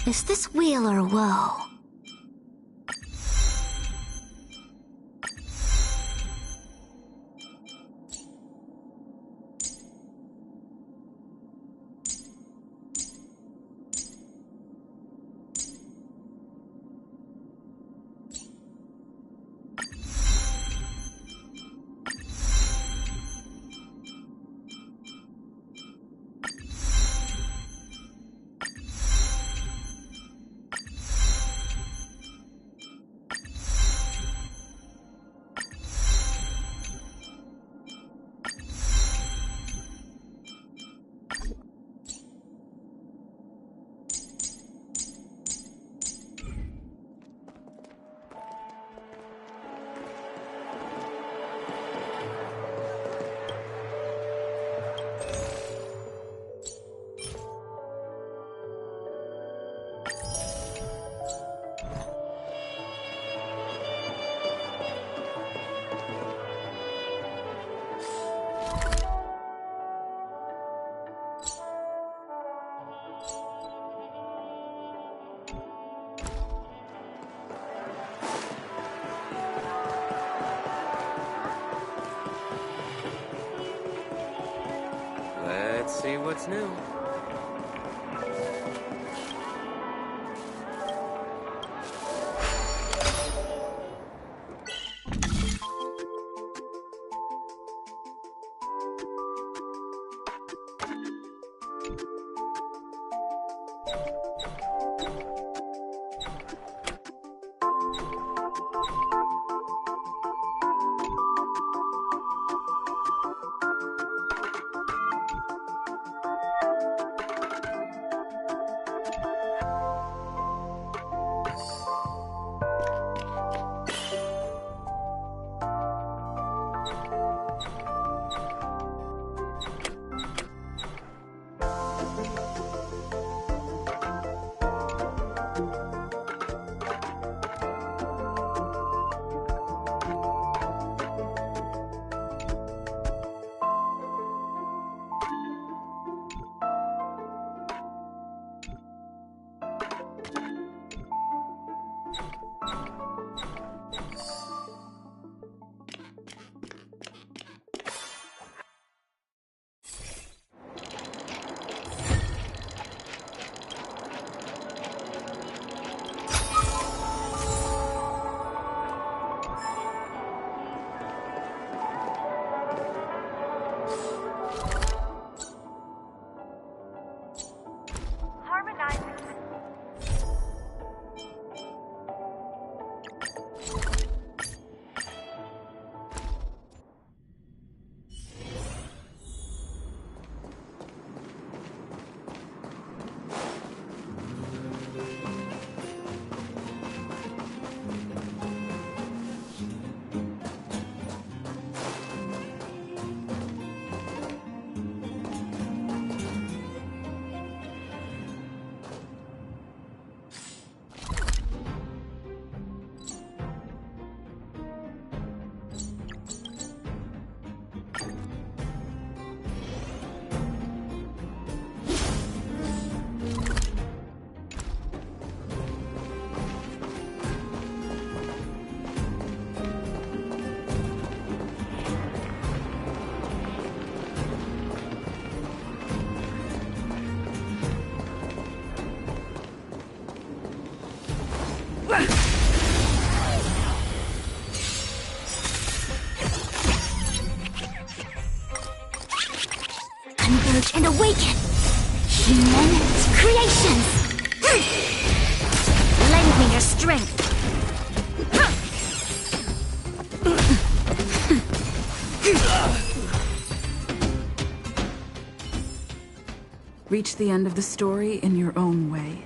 Is this weal or woe? Let's see what's new. Converge and awaken! Human creations! Lend me your strength! Reach the end of the story in your own way.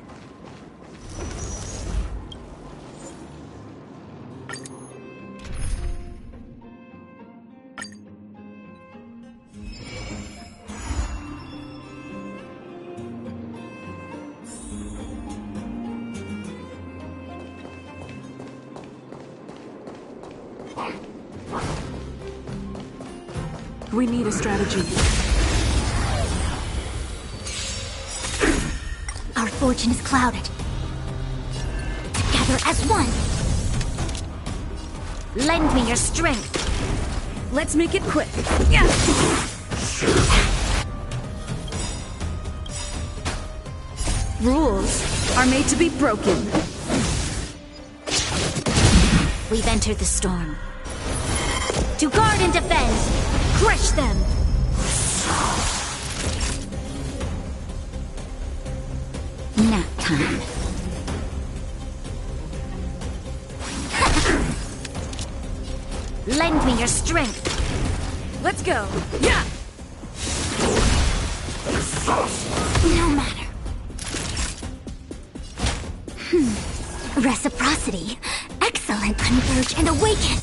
We need a strategy. Our fortune is clouded. Together as one. Lend me your strength. Let's make it quick. Yeah. Rules are made to be broken. We've entered the storm. To guard and defend, crush them! Nap time. Lend me your strength. Let's go. Yeah. No matter. Reciprocity. Excellent. Converge and awaken.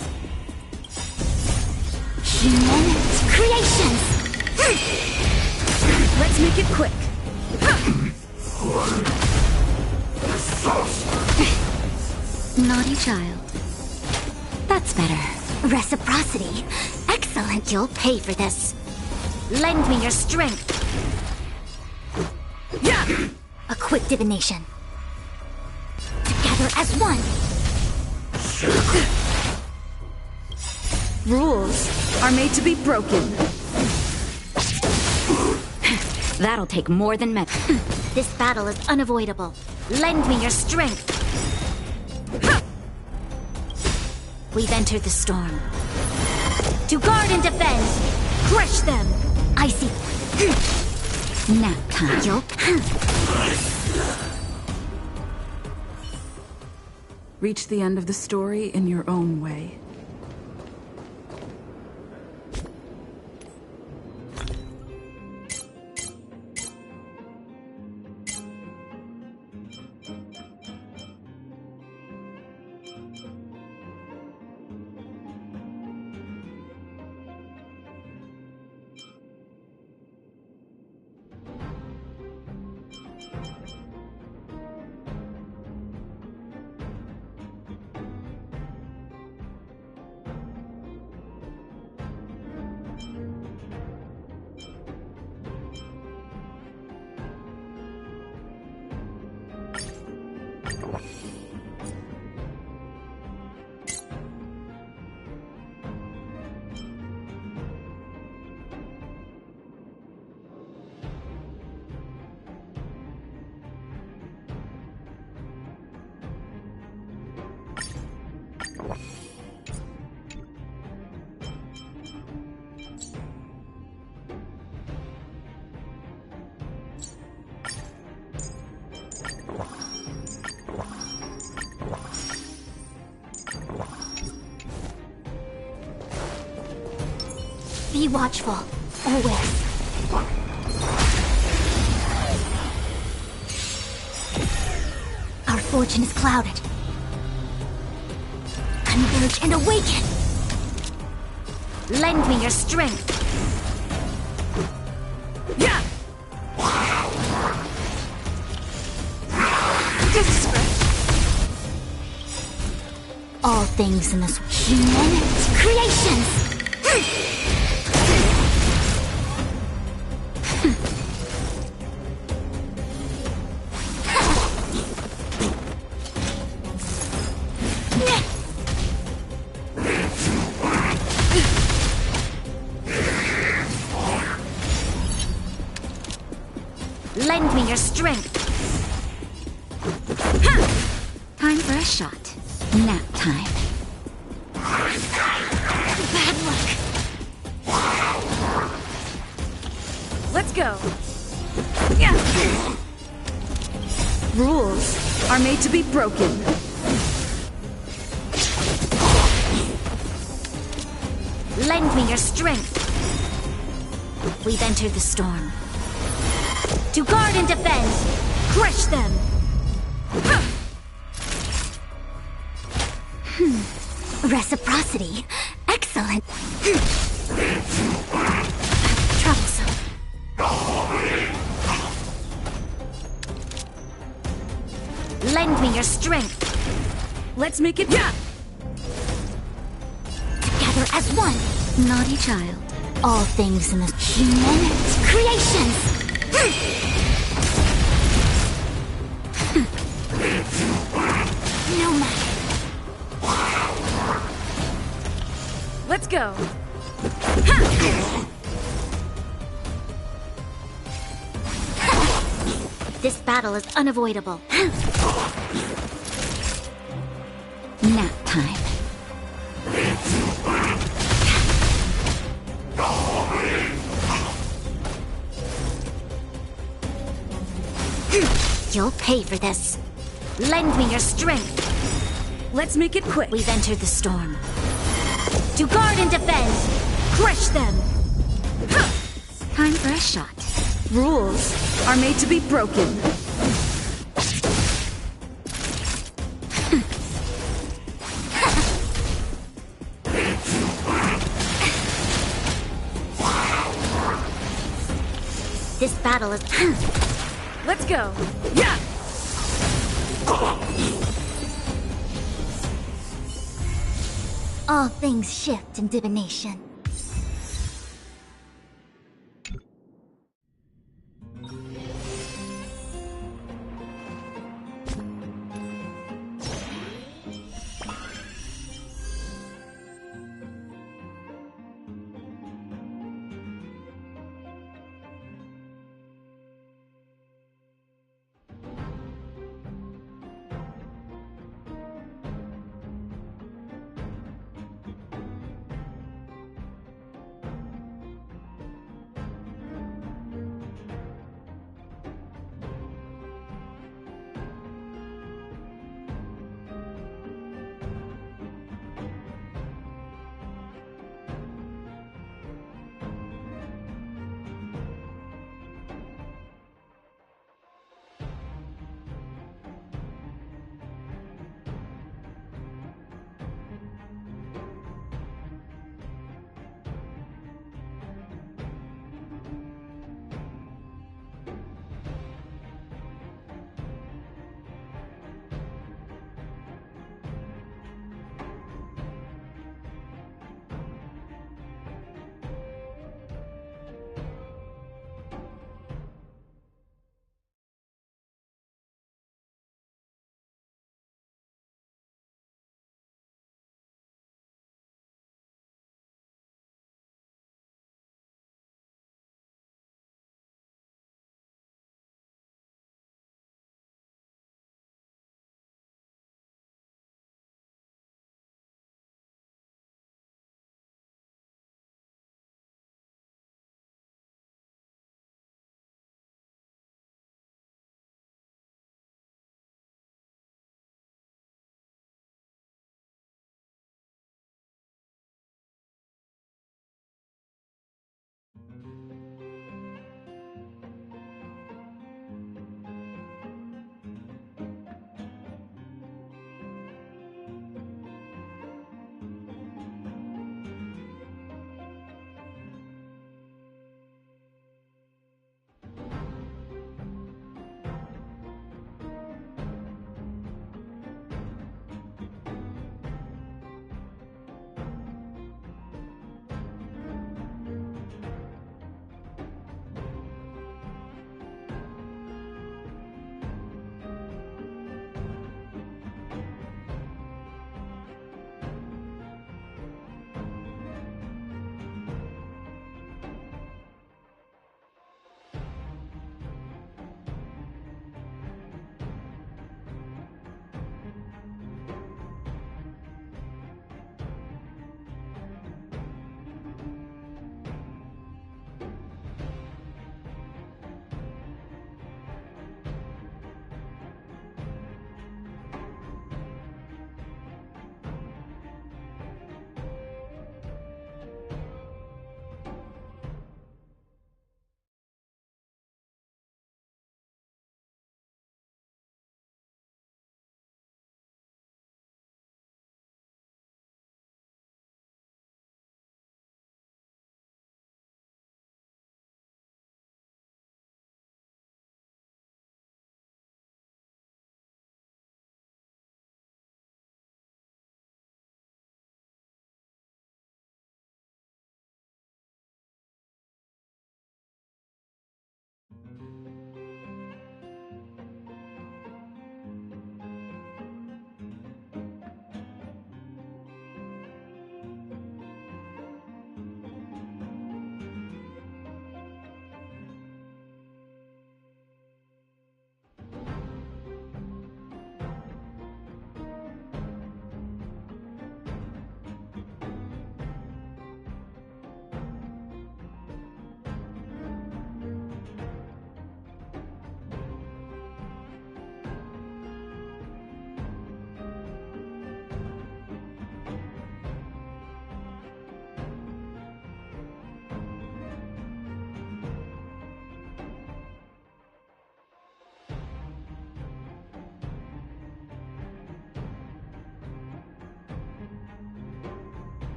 Human creations. Let's make it quick. Naughty child. That's better. Reciprocity. Excellent. You'll pay for this. Lend me your strength. Yeah. A quick divination. Together as one. Rules are made to be broken. That'll take more than met. This battle is unavoidable. Lend me your strength. We've entered the storm. To guard and defend, crush them. Icy. Nap time. You'll. Reach the end of the story in your own way. Be watchful, always. Our fortune is clouded. Converge and awaken! Lend me your strength. Yeah! All things in this human creations! Lend me your strength. Time for a shot. Nap time. Bad luck. Let's go. Yeah. Rules are made to be broken. Lend me your strength. We've entered the storm. To guard and defend, crush them. Reciprocity. Excellent. Troublesome. Lend me your strength. Let's make it. Yeah. Together as one. Naughty child. All things in this human creations. go! This battle is unavoidable. Nap time. You'll pay for this. Lend me your strength. Let's make it quick. We've entered the storm. To guard and defend! Crush them! Time for a shot. Rules are made to be broken. This battle is... Let's go! Yeah! All things shift in divination.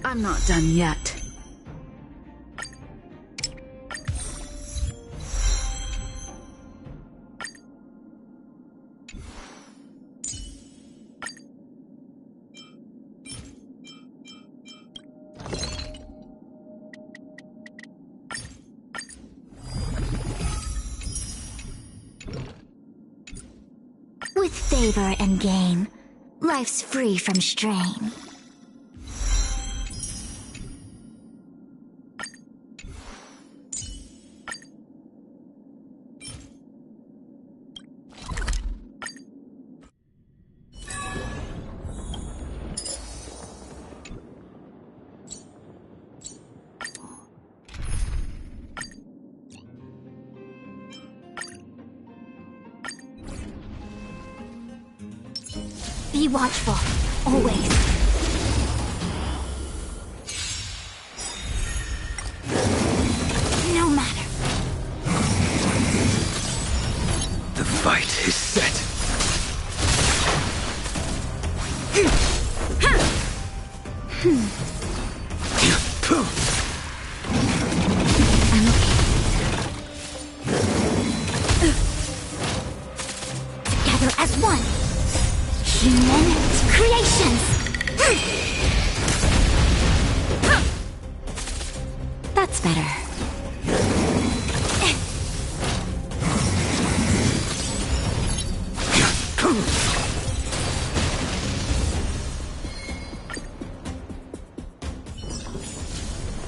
I'm not done yet. With favor and game, life's free from strain. Be watchful, always. No matter. The fight is set. Together as one. Human creations! That's better.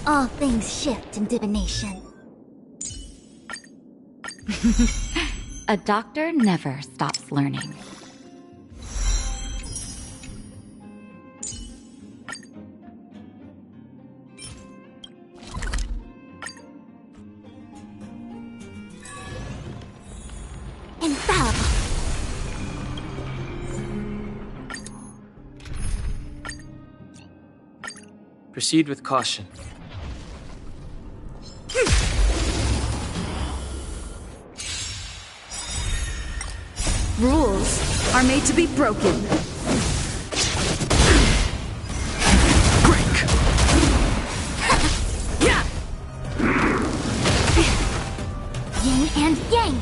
All things shift in divination. A doctor never stops learning. Infallible. Proceed with caution. Rules are made to be broken. Yin and yang.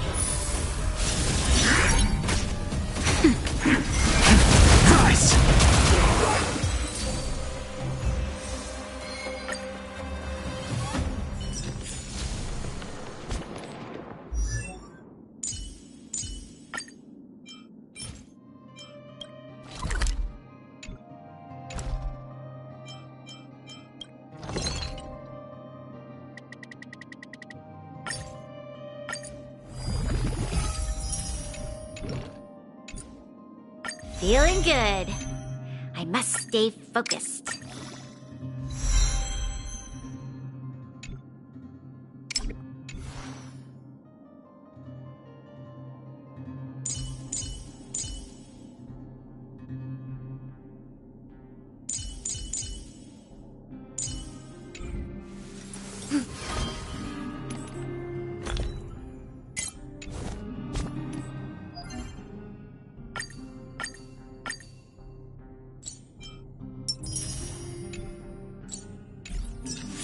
Rise! Feeling good. I must stay focused.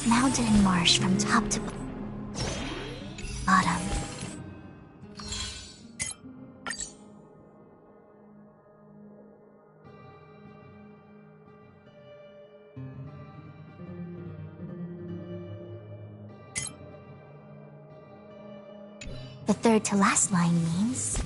Mountain and marsh from top to bottom. The third to last line means...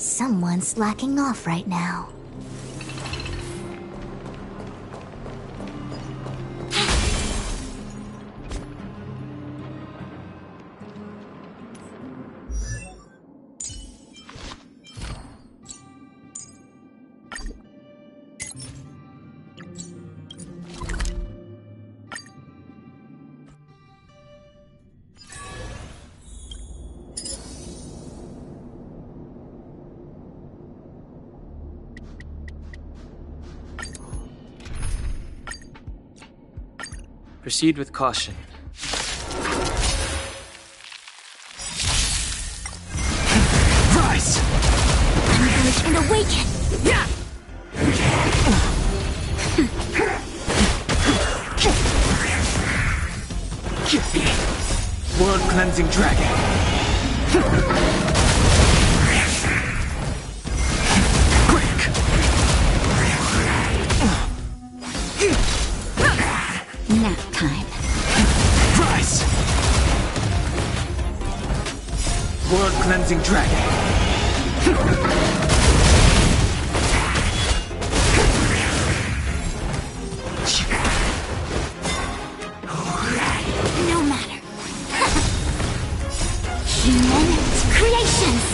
Someone's slacking off right now. Proceed with caution. Rise! Emerge and awaken! Yeah! World cleansing dragon. Nap time. Rise! World cleansing dragon. No matter. Human creations!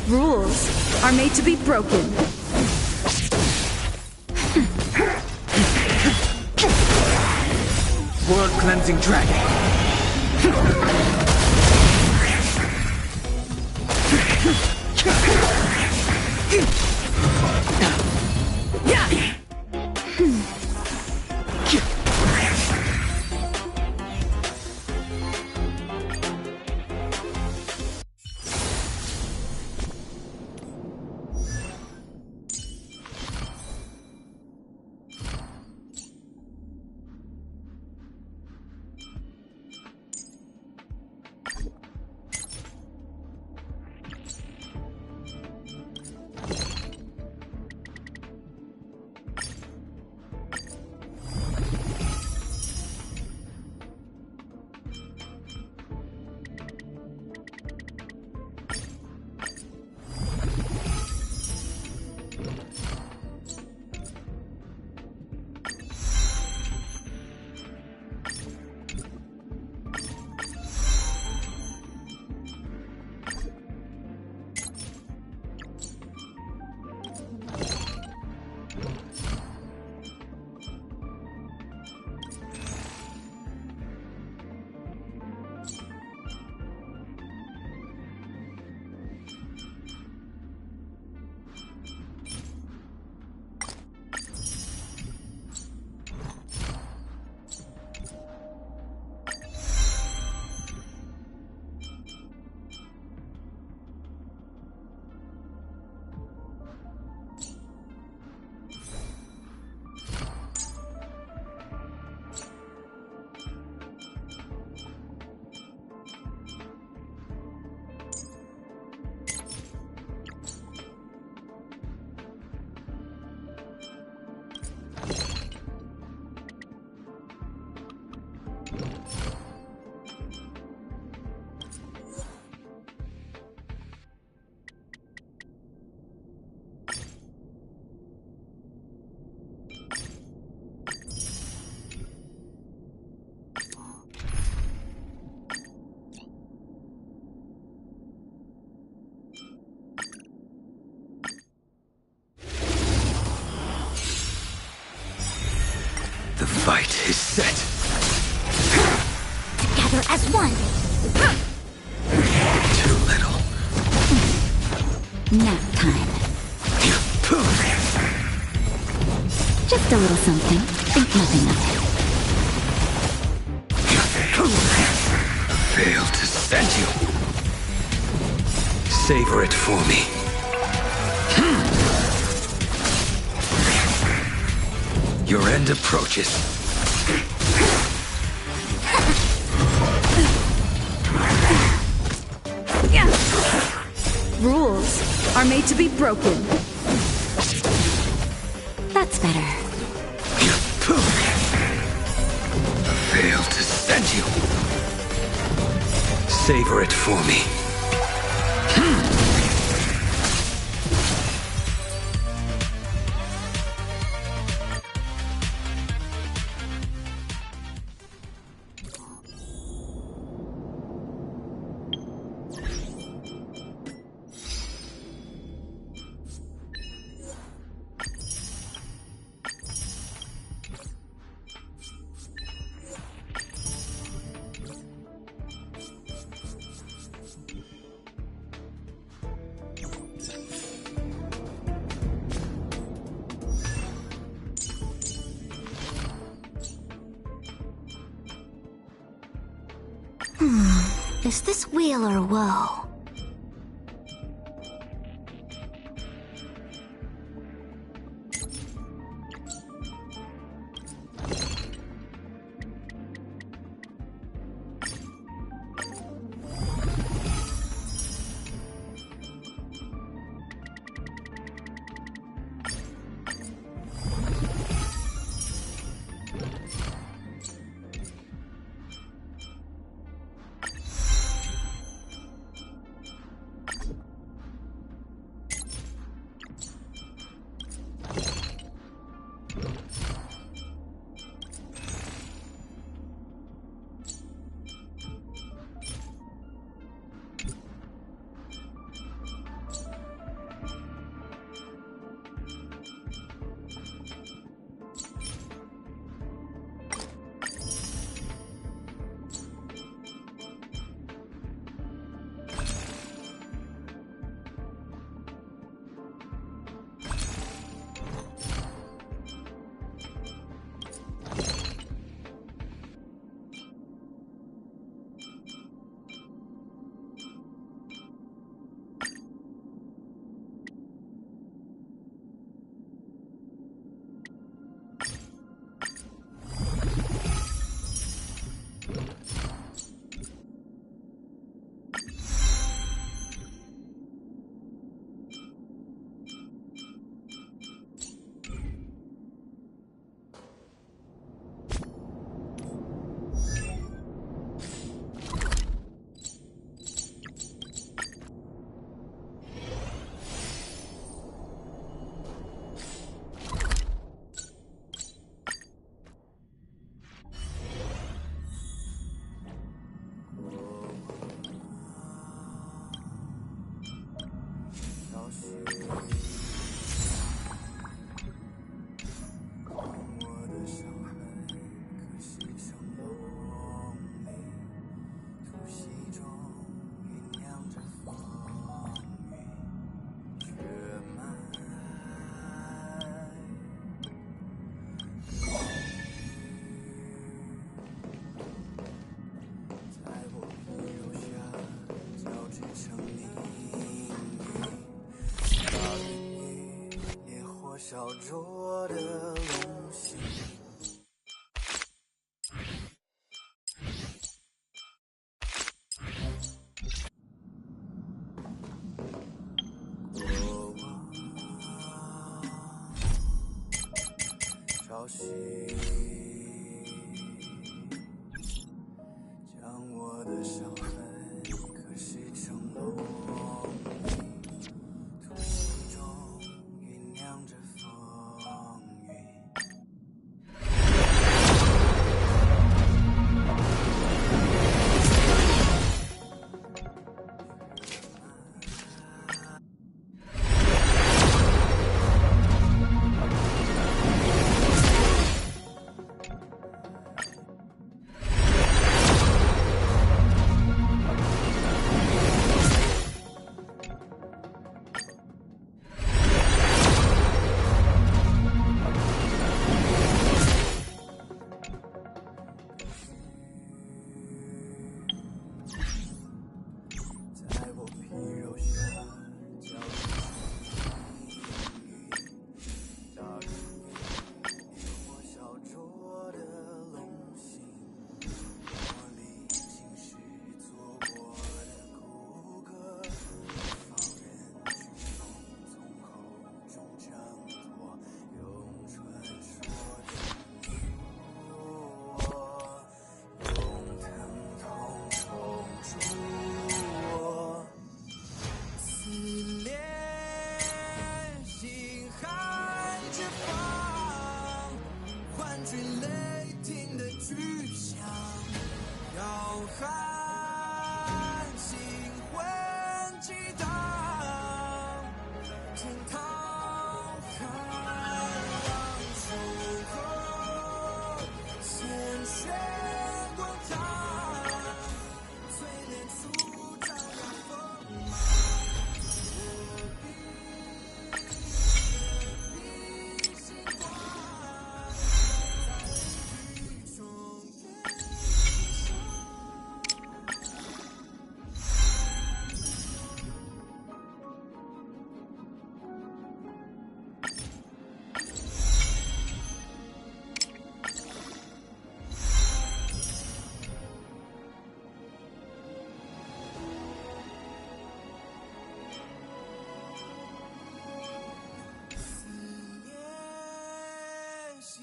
Rules are made to be broken. World cleansing dragon. The fight is set. Together as one. Too little. Nap time. Just a little something. Think nothing of it. Failed to send you. Savor it for me. Your end approaches. Rules are made to be broken. That's better. Failed to send you. Savor it for me. Is this weal or woe?烧灼的龙心。过往朝夕，将我的伤痕刻蚀成龙鳞，土地中酝酿着风雨。寒，星魂激荡，惊涛骇浪胸口，鲜血滚烫，淬炼出朝阳锋芒。我必星光，在雨中燃烧。思念星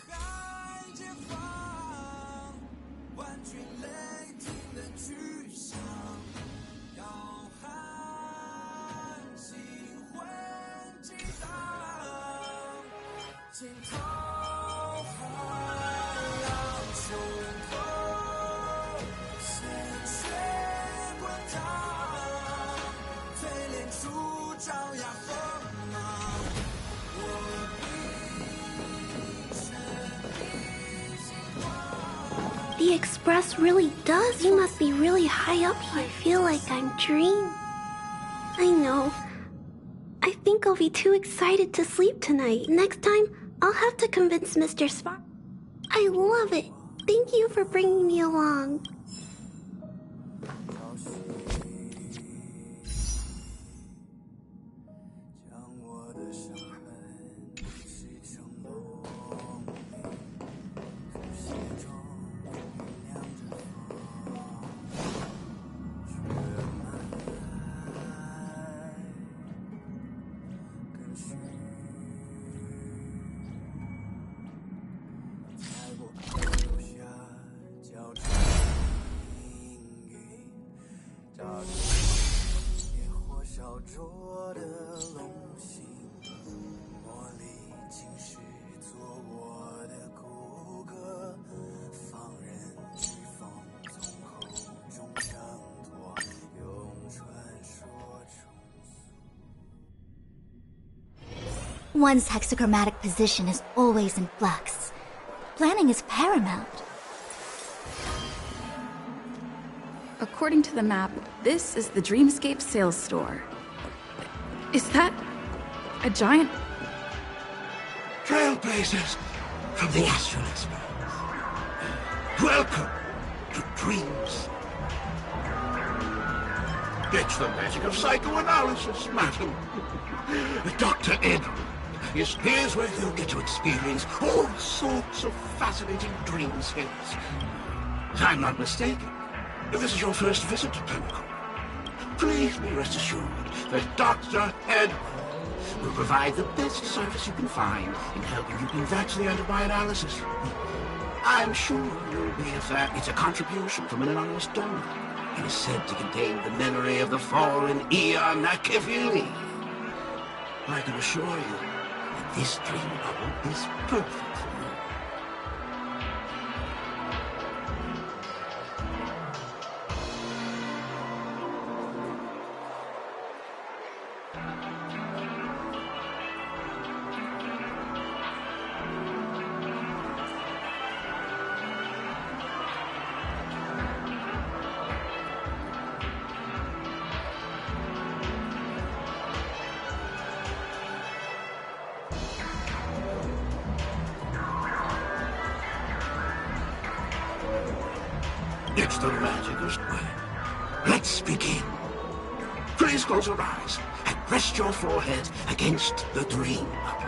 海解放，万军雷霆的巨响，摇撼星魂激荡，惊涛骇浪胸口，鲜血滚烫，淬炼出朝阳锋芒。我必神秘星光。 The express really does. You must be really high up here. I feel like I'm dreaming. I know. I think I'll be too excited to sleep tonight. Next time, I'll have to convince Mr. Spark. I love it. Thank you for bringing me along. 将我的伤痕洗成梦里，呼吸中酝酿着风，血脉跟随，在我留下交织阴影，扎着野火烧灼的龙心，茉莉竟是做我的骨骼，放任飓风从口中挣脱，用传说重塑。 One's hexachromatic position is always in flux. Planning is paramount. According to the map, this is the Dreamscape sales store. Is that a giant? Trailblazers from the Astral Expanse. Welcome to Dreams. It's the magic of psychoanalysis, madam. Dr. Ed, yes, here's where you get to experience all sorts of fascinating dreamscapes. If I'm not mistaken, this is your first visit to Pinnacle. Please be rest assured that Dr. Ed will provide the best service you can find in helping you conduct the analysis. I'm sure you'll be if that it's a contribution from an anonymous donor. It is said to contain the memory of the fallen Eon Nakivili. I can assure you that this dream bubble is perfect for you. It's the magic of spring. Let's begin. Please close your eyes and rest your forehead against the dream bubble.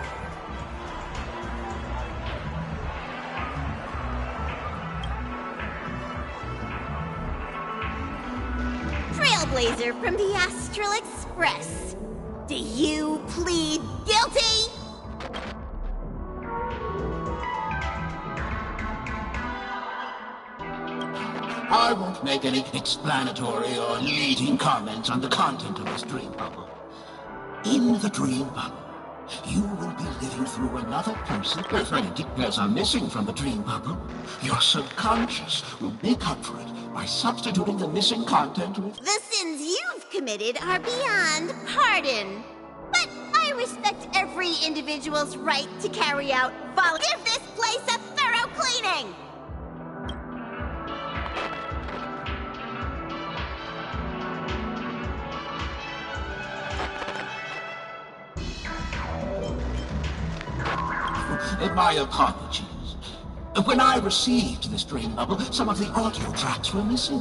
Trailblazer from the Astral Express. Do you plead guilty? I won't make any explanatory or leading comments on the content of this dream bubble. In the dream bubble, You will be living through another person. If any details are missing from the dream bubble, your subconscious will make up for it by substituting the missing content with... The sins you've committed are beyond pardon. But I respect every individual's right to carry out Give this place a thorough cleaning! My apologies. When I received this dream bubble, some of the audio tracks were missing.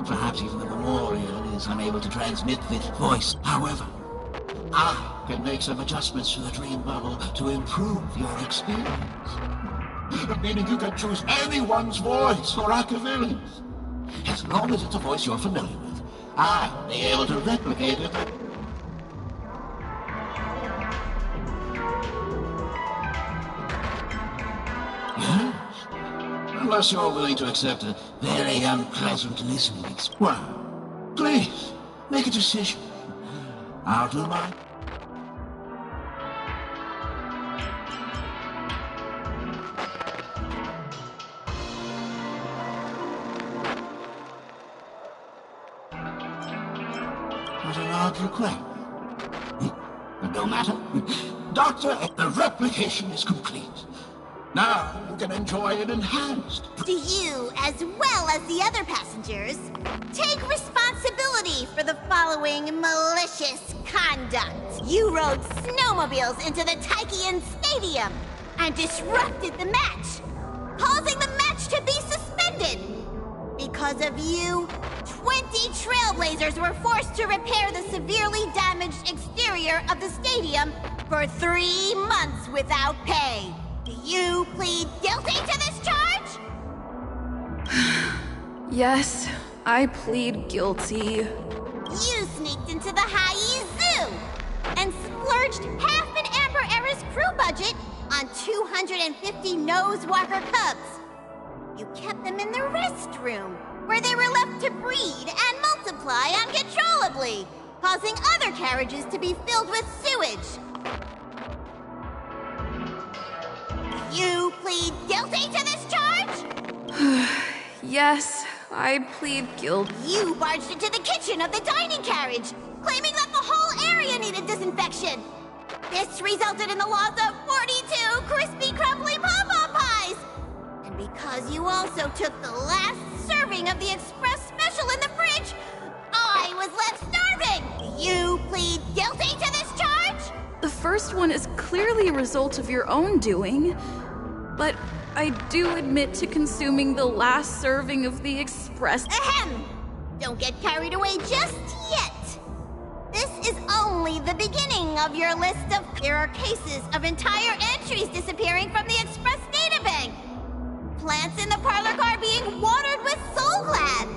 Perhaps even the memorial is unable to transmit the voice. However, I can make some adjustments to the dream bubble to improve your experience. Meaning you can choose anyone's voice for Akavili's. As long as it's a voice you're familiar with, I'll be able to replicate it. Yes? Unless you're willing to accept a very unpleasant listening experience. Well, please, make a decision. I'll do mine. What an odd request. But no matter. Doctor, the replication is complete. Now you can enjoy an enhanced... Do you, as well as the other passengers, take responsibility for the following malicious conduct? You rode snowmobiles into the Taikian Stadium and disrupted the match, causing the match to be suspended. Because of you, 20 Trailblazers were forced to repair the severely damaged exterior of the stadium for 3 months without pay. Do you plead guilty to this charge? Yes, I plead guilty. You sneaked into the Haie Zoo and splurged half an Amber Era's crew budget on 250 Nosewalker cubs. You kept them in the restroom, where they were left to breed and multiply uncontrollably, causing other carriages to be filled with sewage. You plead guilty to this charge? Yes, I plead guilty. You barged into the kitchen of the dining carriage, claiming that the whole area needed disinfection. This resulted in the loss of 42 crispy, crumbly pom-pom pies. And because you also took the last serving of the express special in the fridge, I was left starving. You plead guilty to this charge? The first one is clearly a result of your own doing, but I do admit to consuming the last serving of the express. Ahem! Don't get carried away just yet. This is only the beginning of your list of... There are cases of entire entries disappearing from the express databank. Plants in the parlor car being watered with Soul Glad.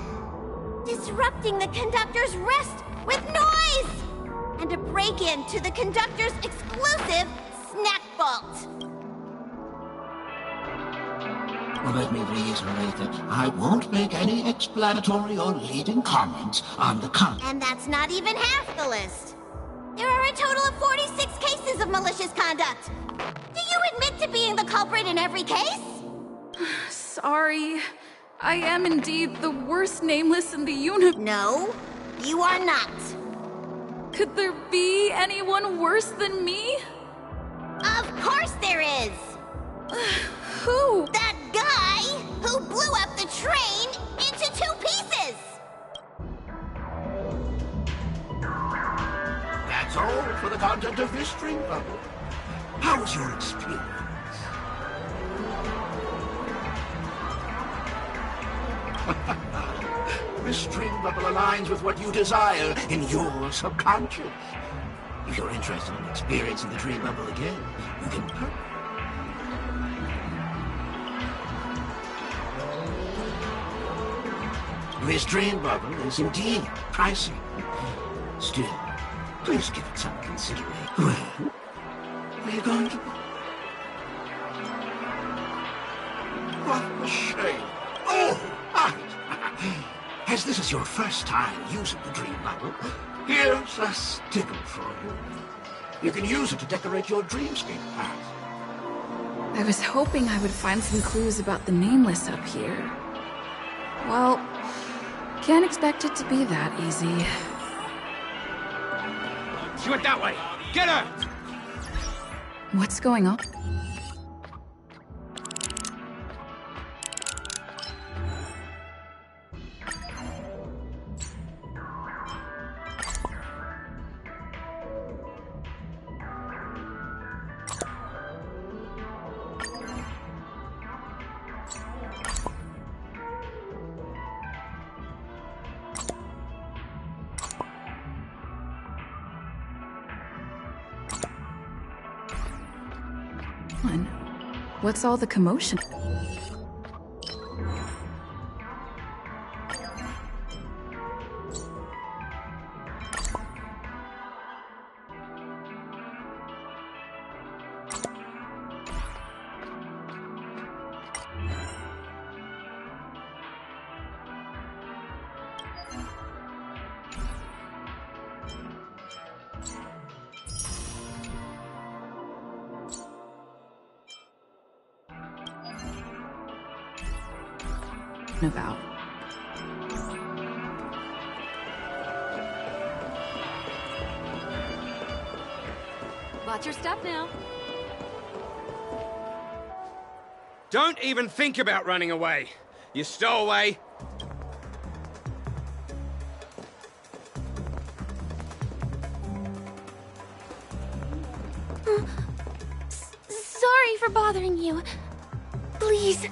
Disrupting the conductor's rest with noise. And a break-in to the conductor's exclusive snack vault. Well, let me reiterate that I won't make any explanatory or leading comments on the content. And that's not even half the list. There are a total of 46 cases of malicious conduct. Do you admit to being the culprit in every case? Sorry. I am indeed the worst nameless in the universe. No, you are not. Could there be anyone worse than me? Of course there is! Who? That guy who blew up the train into 2 pieces! That's all for the content of this dream bubble. How was your experience? This dream bubble aligns with what you desire in your subconscious. If you're interested in experiencing the dream bubble again, you can... This dream bubble is indeed pricey. Still, please give it some consideration. Well, are you going to... What a shame. Oh, right. As this is your first time using the dream bubble, here's a sticker for you. You can use it to decorate your dreamscape path. I was hoping I would find some clues about the Nameless up here. Well, can't expect it to be that easy. She went that way! Get her! What's going on? What's all the commotion? About. Watch your step now. Don't even think about running away. You stowaway. Sorry for bothering you. Please.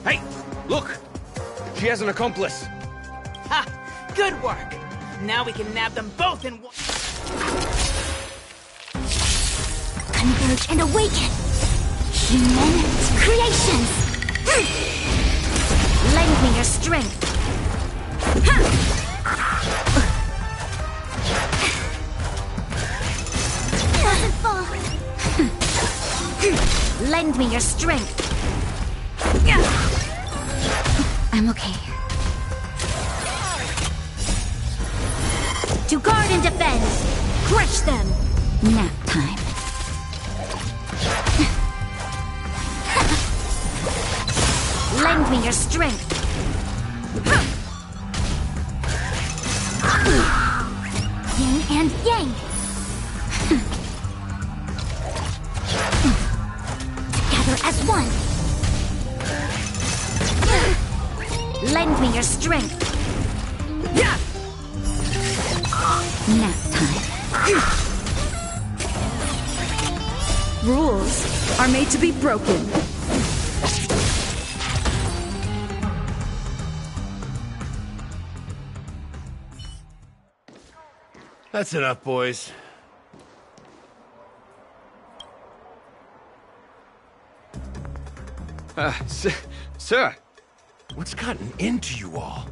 Hey, look! She has an accomplice. Ha! Good work! Now we can nab them both in one. Converge and awaken! Human creations! Lend me your strength! Doesn't fall! Lend me your strength! I'm okay. To guard and defend! Crush them! Nap time. Lend me your strength! Yin and yang! Together as one! Lend me your strength! Nap time. Rules are made to be broken. That's enough, boys. Sir. What's gotten into you all?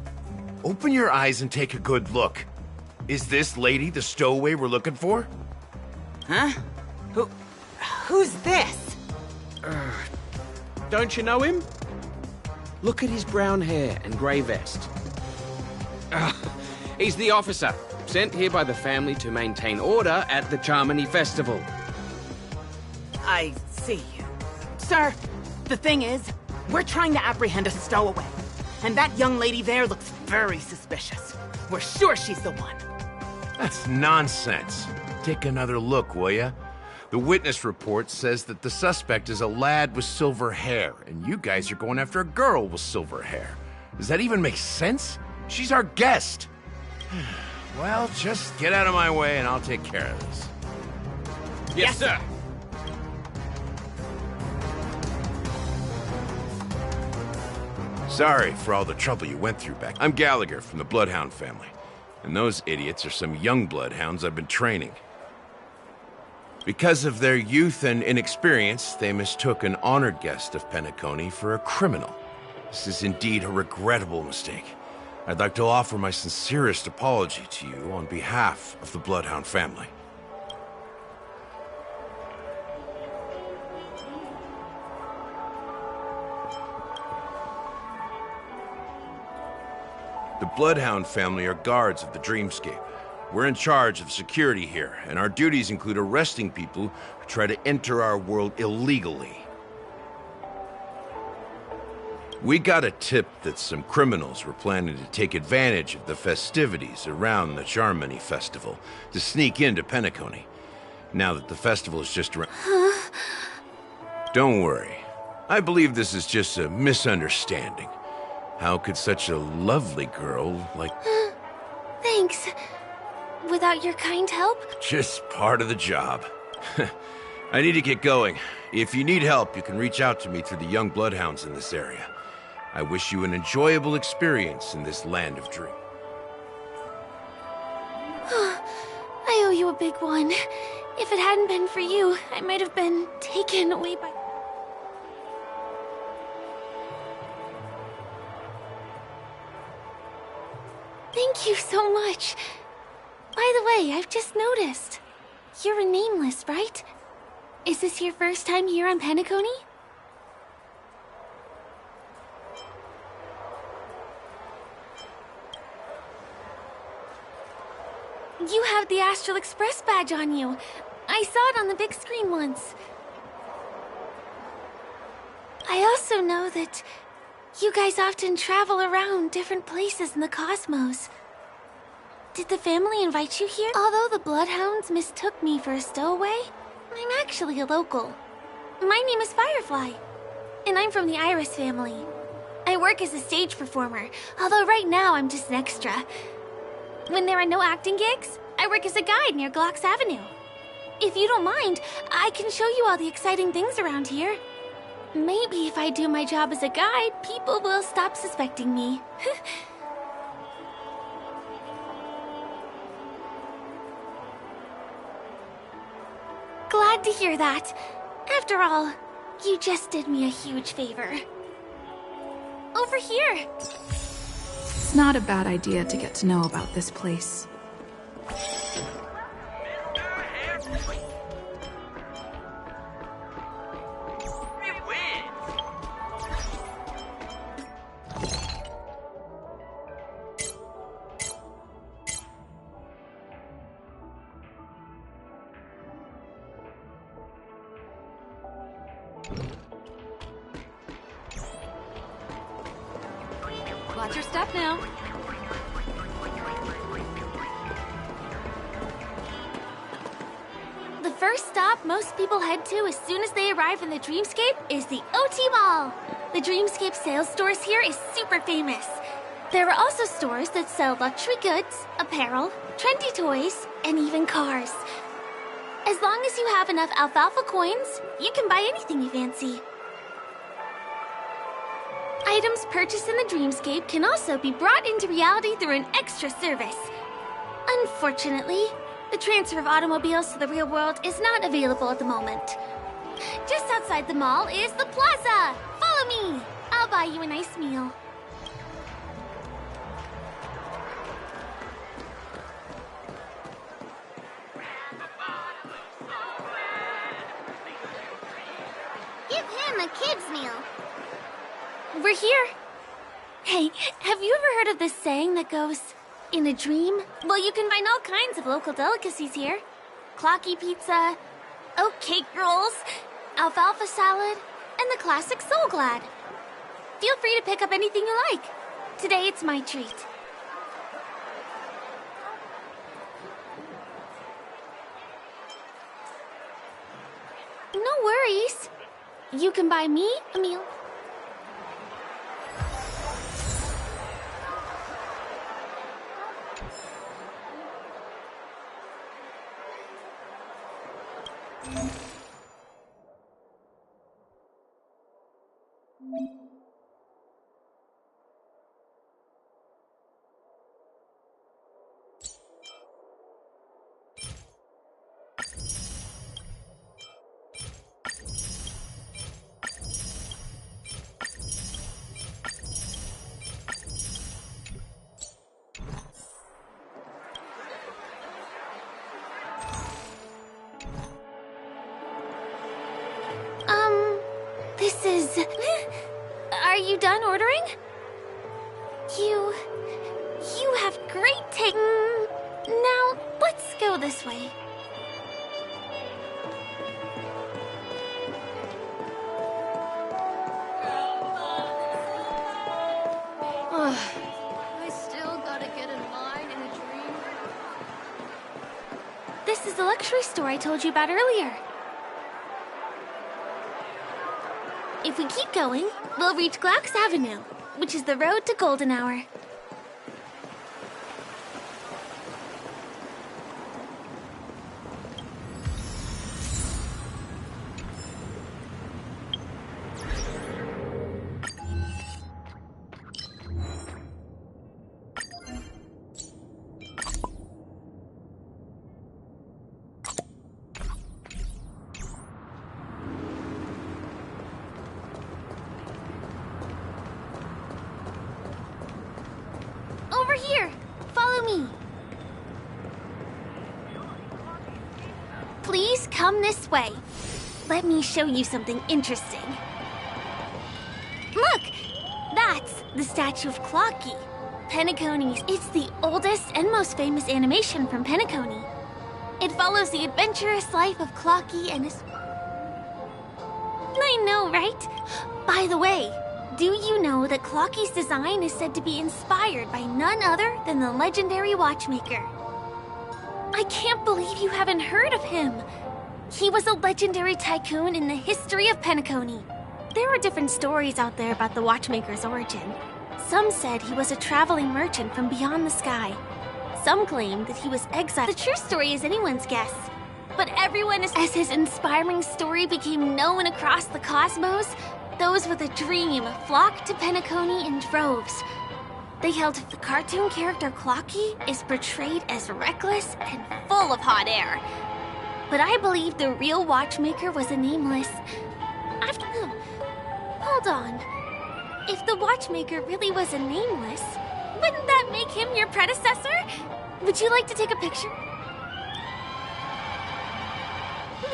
Open your eyes and take a good look. Is this lady the stowaway we're looking for? Huh? Who's this? Don't you know him? Look at his brown hair and grey vest. He's the officer, sent here by the family to maintain order at the Charmony Festival. I see. Sir, the thing is, we're trying to apprehend a stowaway. And that young lady there looks very suspicious. We're sure she's the one. That's nonsense. Take another look, will ya? The witness report says that the suspect is a lad with silver hair, and you guys are going after a girl with silver hair. Does that even make sense? She's our guest. Well, just get out of my way and I'll take care of this. Yes, sir. Sorry for all the trouble you went through back. I'm Gallagher from the Bloodhound family. And those idiots are some young bloodhounds I've been training. Because of their youth and inexperience, they mistook an honored guest of Penacony for a criminal. This is indeed a regrettable mistake. I'd like to offer my sincerest apology to you on behalf of the Bloodhound family. The Bloodhound family are guards of the Dreamscape. We're in charge of security here, and our duties include arresting people who try to enter our world illegally. We got a tip that some criminals were planning to take advantage of the festivities around the Charmony Festival to sneak into Penacony. Now that the festival is just around... Don't worry. I believe this is just a misunderstanding. How could such a lovely girl like... Thanks. Without your kind help? Just part of the job. I need to get going. If you need help, you can reach out to me through the young bloodhounds in this area. I wish you an enjoyable experience in this land of dreams. I owe you a big one. If it hadn't been for you, I might have been taken away by... Thank you so much. By the way, I've just noticed. You're a nameless, right? Is this your first time here on Penacony? You have the Astral Express badge on you. I saw it on the big screen once. I also know that you guys often travel around different places in the cosmos. Did the family invite you here? Although the Bloodhounds mistook me for a stowaway, I'm actually a local. My name is Firefly, and I'm from the Iris family. I work as a stage performer, although right now I'm just an extra. When there are no acting gigs, I work as a guide near Glocks Avenue. If you don't mind, I can show you all the exciting things around here. Maybe if I do my job as a guide, people will stop suspecting me. Glad to hear that. After all, you just did me a huge favor. Over here! It's not a bad idea to get to know about this place. Watch your step now. The first stop most people head to as soon as they arrive in the Dreamscape is the OT Mall. The Dreamscape sales stores here is super famous. There are also stores that sell luxury goods, apparel, trendy toys, and even cars. As long as you have enough alfalfa coins, you can buy anything you fancy. Items purchased in the Dreamscape can also be brought into reality through an extra service. Unfortunately, the transfer of automobiles to the real world is not available at the moment. Just outside the mall is the plaza! Follow me! I'll buy you a nice meal. Give him a kid's meal. We're here. Hey, have you ever heard of this saying that goes, in a dream? Well, you can find all kinds of local delicacies here. Clocky pizza, oat cake rolls, alfalfa salad, and the classic Soul Glad. Feel free to pick up anything you like. Today it's my treat. No worries. You can buy me a meal. This is... Are you done ordering? great take. Now, let's go this way. I still gotta get in line in a dream. This is the luxury store I told you about earlier. If we keep going, we'll reach Glauc's Avenue, which is the road to Golden Hour. Over here! Follow me! Please come this way. Let me show you something interesting. Look! That's the statue of Clocky. Penacony's. It's the oldest and most famous animation from Penacony. It follows the adventurous life of Clocky and his... I know, right? By the way, do you know that Clocky's design is said to be inspired by none other than the legendary watchmaker? I can't believe you haven't heard of him. He was a legendary tycoon in the history of Penacony. There are different stories out there about the watchmaker's origin. Some said he was a traveling merchant from beyond the sky. Some claim that he was exiled. The true story is anyone's guess. But everyone is... As his inspiring story became known across the cosmos, those with a dream flocked to Penacony in droves. They held the cartoon character Clocky is portrayed as reckless and full of hot air. But I believe the real watchmaker was a nameless... Hold on. If the watchmaker really was a nameless, wouldn't that make him your predecessor? Would you like to take a picture?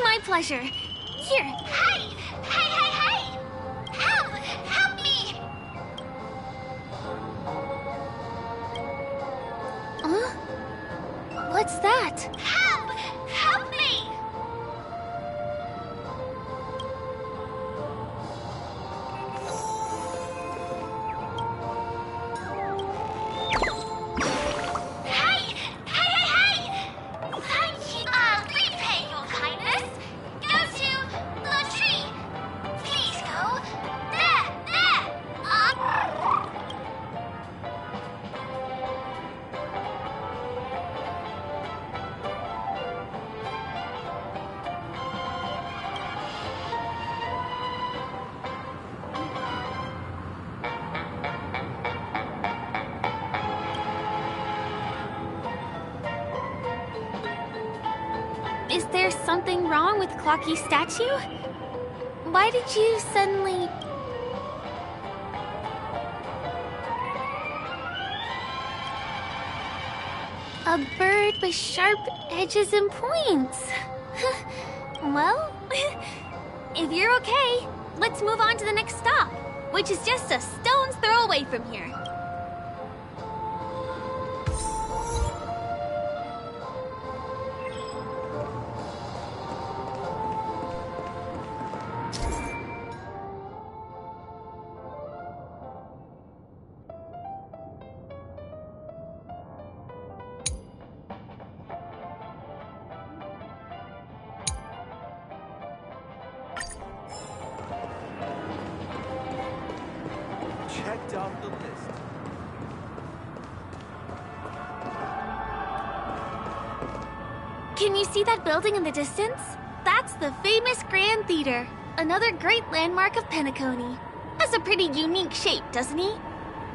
My pleasure. Here. Hey! Hey, hey, hey! Help! Help me! Huh? What's that? Help! Help me! Hey! Hey, hey, hey! Thank you. Repay your kindness. Go to the tree. Please go. There, there. Is there something wrong with Clocky's statue? Why did you suddenly... A bird with sharp edges and points. Well, if you're okay, let's move on to the next stop, which is just a stone's throw away from here. Checked off the list. Can you see that building in the distance? That's the famous Grand Theater, another great landmark of Penacony. Has a pretty unique shape, doesn't he?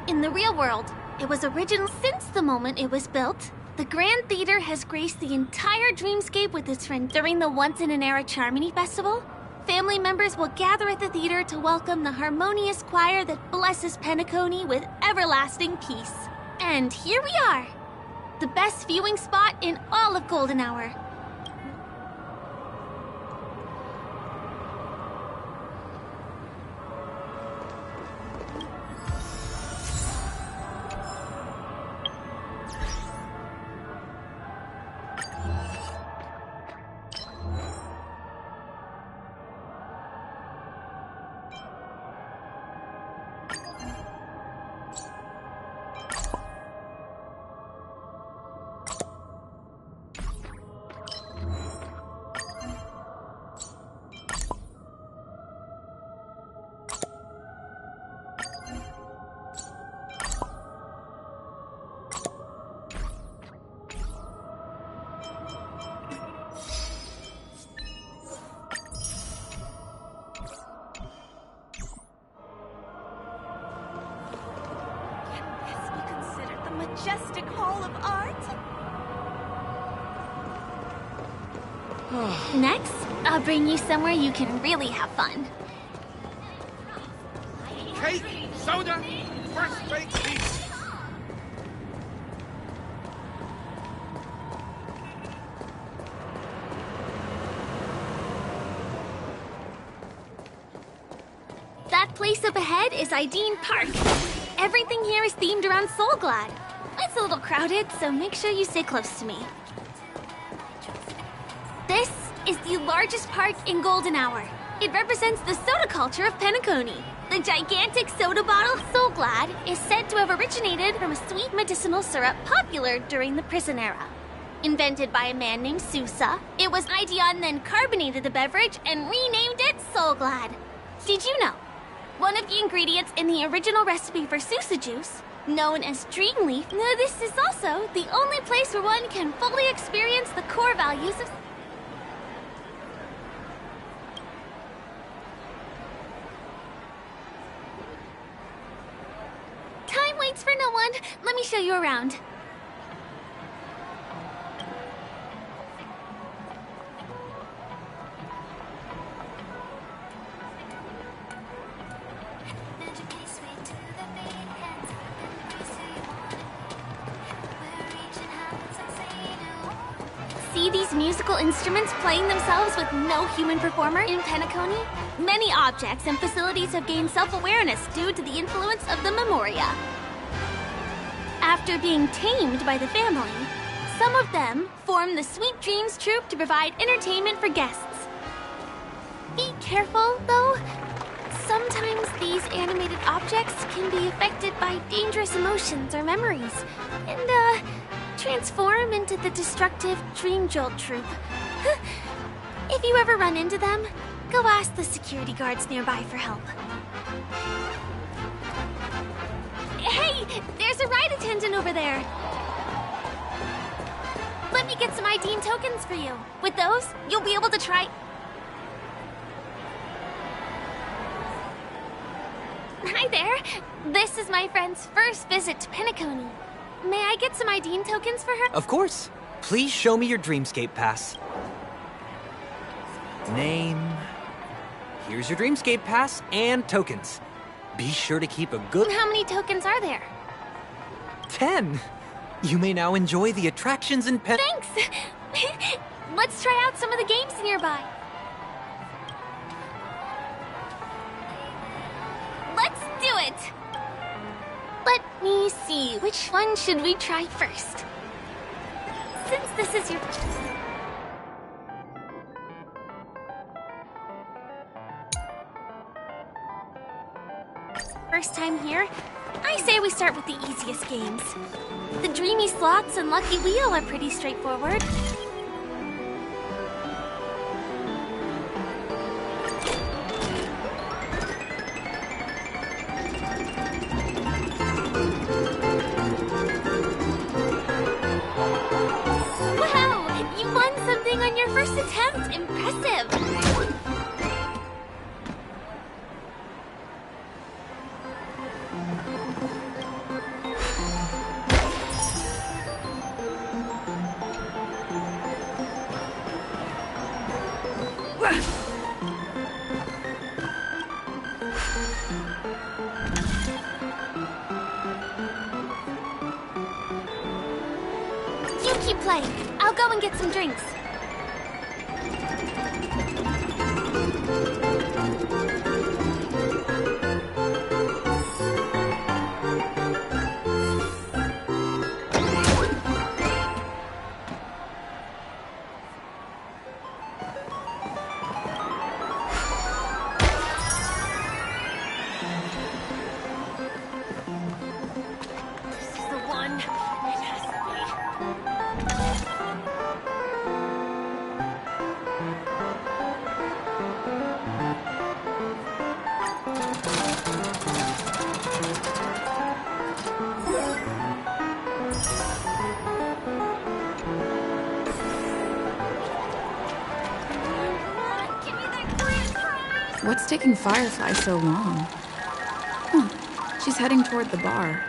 In the real world, it was original. Since the moment it was built, the Grand Theater has graced the entire dreamscape with its friend. During the once-in-an-era Charmony Festival, family members will gather at the theater to welcome the harmonious choir that blesses Penacony with everlasting peace. And here we are, the best viewing spot in all of Golden Hour. majestic hall of art? Next, I'll bring you somewhere you can really have fun. Cake, soda, fresh baked beans. That place up ahead is Ideen Park. Everything here is themed around Soulglad. It's a little crowded, so make sure you stay close to me. This is the largest park in Golden Hour. It represents the soda culture of Penacony. The gigantic soda bottle, Soulglad, is said to have originated from a sweet medicinal syrup popular during the prison era. Invented by a man named Sousa, it was Ideon then carbonated the beverage and renamed it Soulglad. Did you know? One of the ingredients in the original recipe for Sousa juice, known as Dreamleaf, this is also the only place where one can fully experience the core values of... Time waits for no one. Let me show you around. See these musical instruments playing themselves with no human performer in Penacony? Many objects and facilities have gained self-awareness due to the influence of the Memoria. After being tamed by the family, some of them form the Sweet Dreams Troupe to provide entertainment for guests. Be careful, though. Sometimes these animated objects can be affected by dangerous emotions or memories, and, transform into the destructive Dream Jolt Troupe. If you ever run into them, go ask the security guards nearby for help. Hey, there's a ride attendant over there. Let me get some Ideen tokens for you. With those, you'll be able to try... Hi there. This is my friend's first visit to Penacony. May I get some Ideen tokens for her? Of course. Please show me your Dreamscape pass. Name. Here's your Dreamscape pass and tokens. Be sure to keep a good... How many tokens are there? 10. You may now enjoy the attractions in Thanks! Let's try out some of the games nearby. Let's do it! Let me see, which one should we try first? Since this is your... first time here, I say we start with the easiest games. The Dreamy Slots and Lucky Wheel are pretty straightforward. Wow! You won something on your first attempt! Impressive! You keep playing. I'll go and get some drinks. This is the one. It has to be. What's taking Firefly so long? Huh. She's heading toward the bar.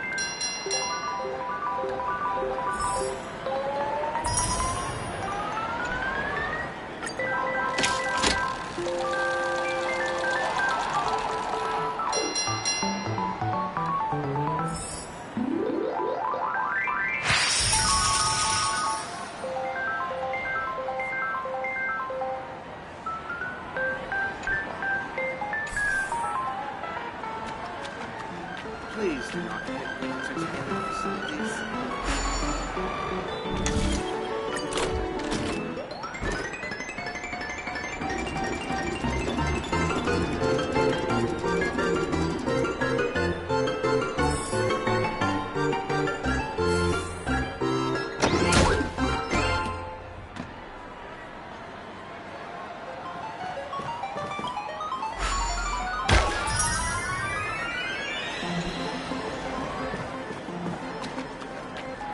not hit the entertainment facilities.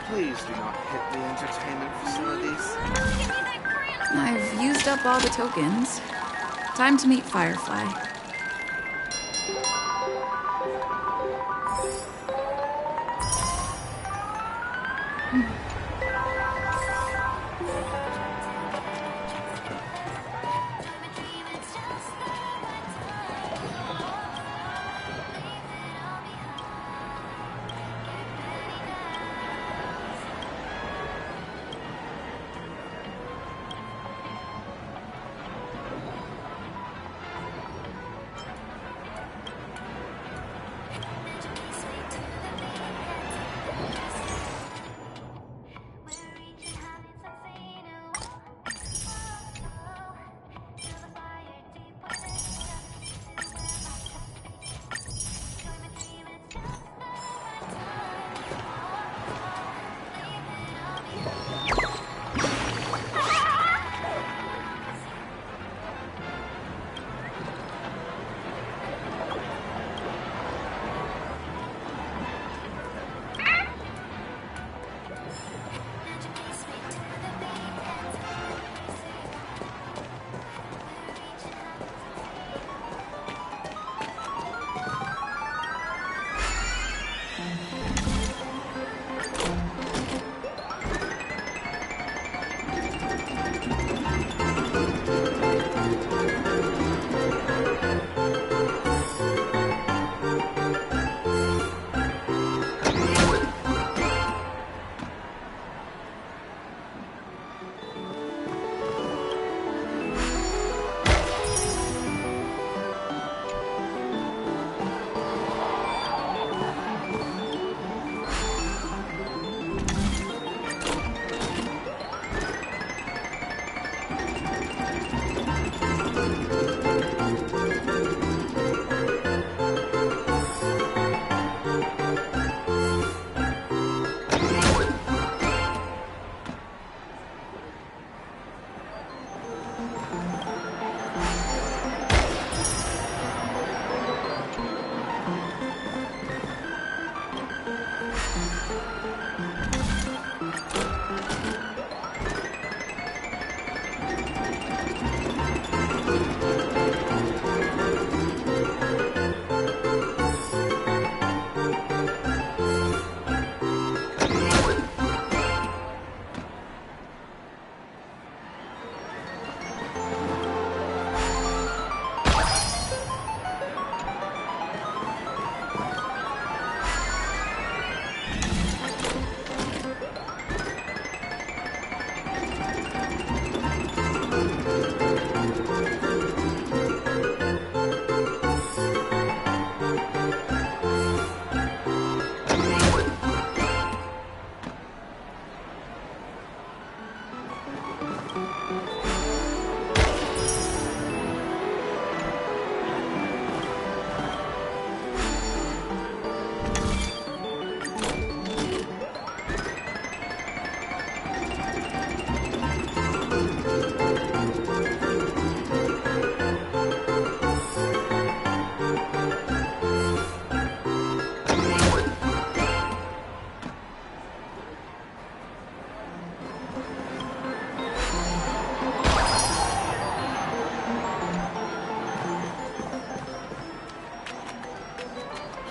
Please do not hit the entertainment facilities. I've used up all the tokens. Time to meet Firefly.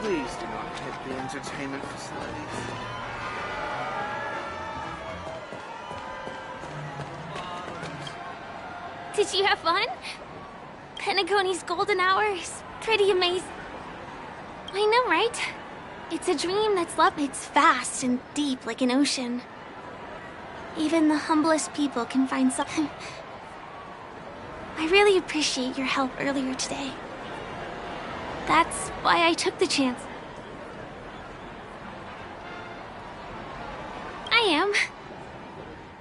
Please do not hit the entertainment facilities. Did you have fun? Penacony's golden hour is pretty amazing. I know, right? It's a dream that's loved. It's vast and deep like an ocean. Even the humblest people can find something. I really appreciate your help earlier today. That's why I took the chance.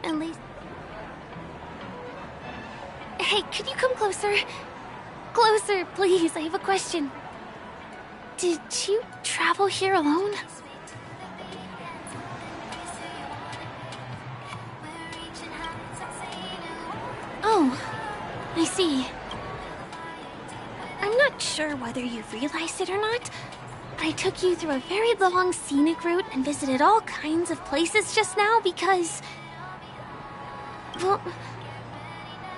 At least... Hey, could you come closer? Closer, please. I have a question. Did you travel here alone? Oh, I see. I'm not sure whether you realized it or not, but I took you through a very long scenic route and visited all kinds of places just now because... well,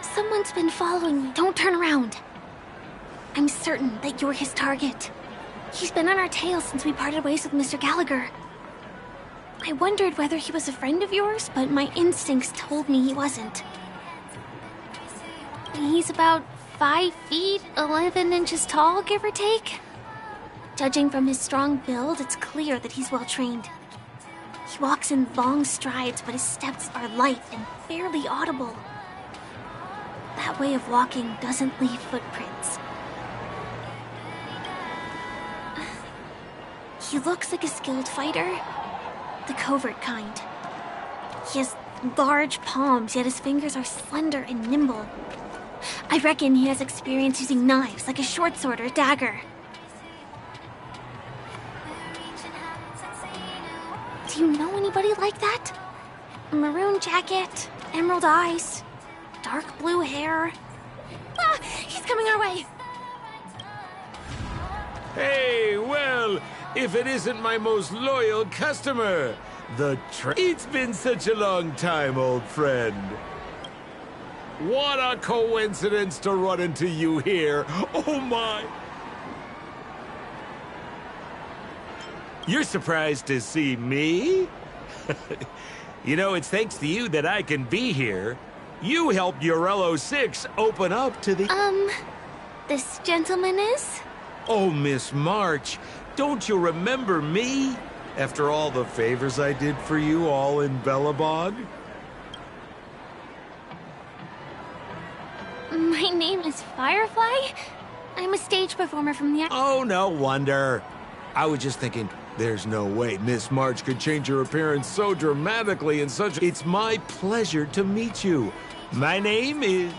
someone's been following me. Don't turn around. I'm certain that you're his target. He's been on our tail since we parted ways with Mr. Gallagher. I wondered whether he was a friend of yours, but my instincts told me he wasn't. He's about 5 feet, 11 inches tall, give or take. Judging from his strong build, it's clear that he's well trained. He walks in long strides, but his steps are light and barely audible. That way of walking doesn't leave footprints. He looks like a skilled fighter, the covert kind. He has large palms, yet his fingers are slender and nimble. I reckon he has experience using knives, like a short sword or dagger. Do you know anybody like that? A maroon jacket, emerald eyes, dark blue hair. Ah! He's coming our way! Hey, well, if it isn't my most loyal customer, It's been such a long time, old friend. What a coincidence to run into you here. Oh my. You're surprised to see me? You know, it's thanks to you that I can be here. You helped Urello 6 open up to the... This gentleman is? Oh, Miss March, don't you remember me? After all the favors I did for you all in Bellabog? My name is Firefly. I'm a stage performer from the... Oh, no wonder. I was just thinking, there's no way Miss March could change her appearance so dramatically in such... It's my pleasure to meet you. My name is...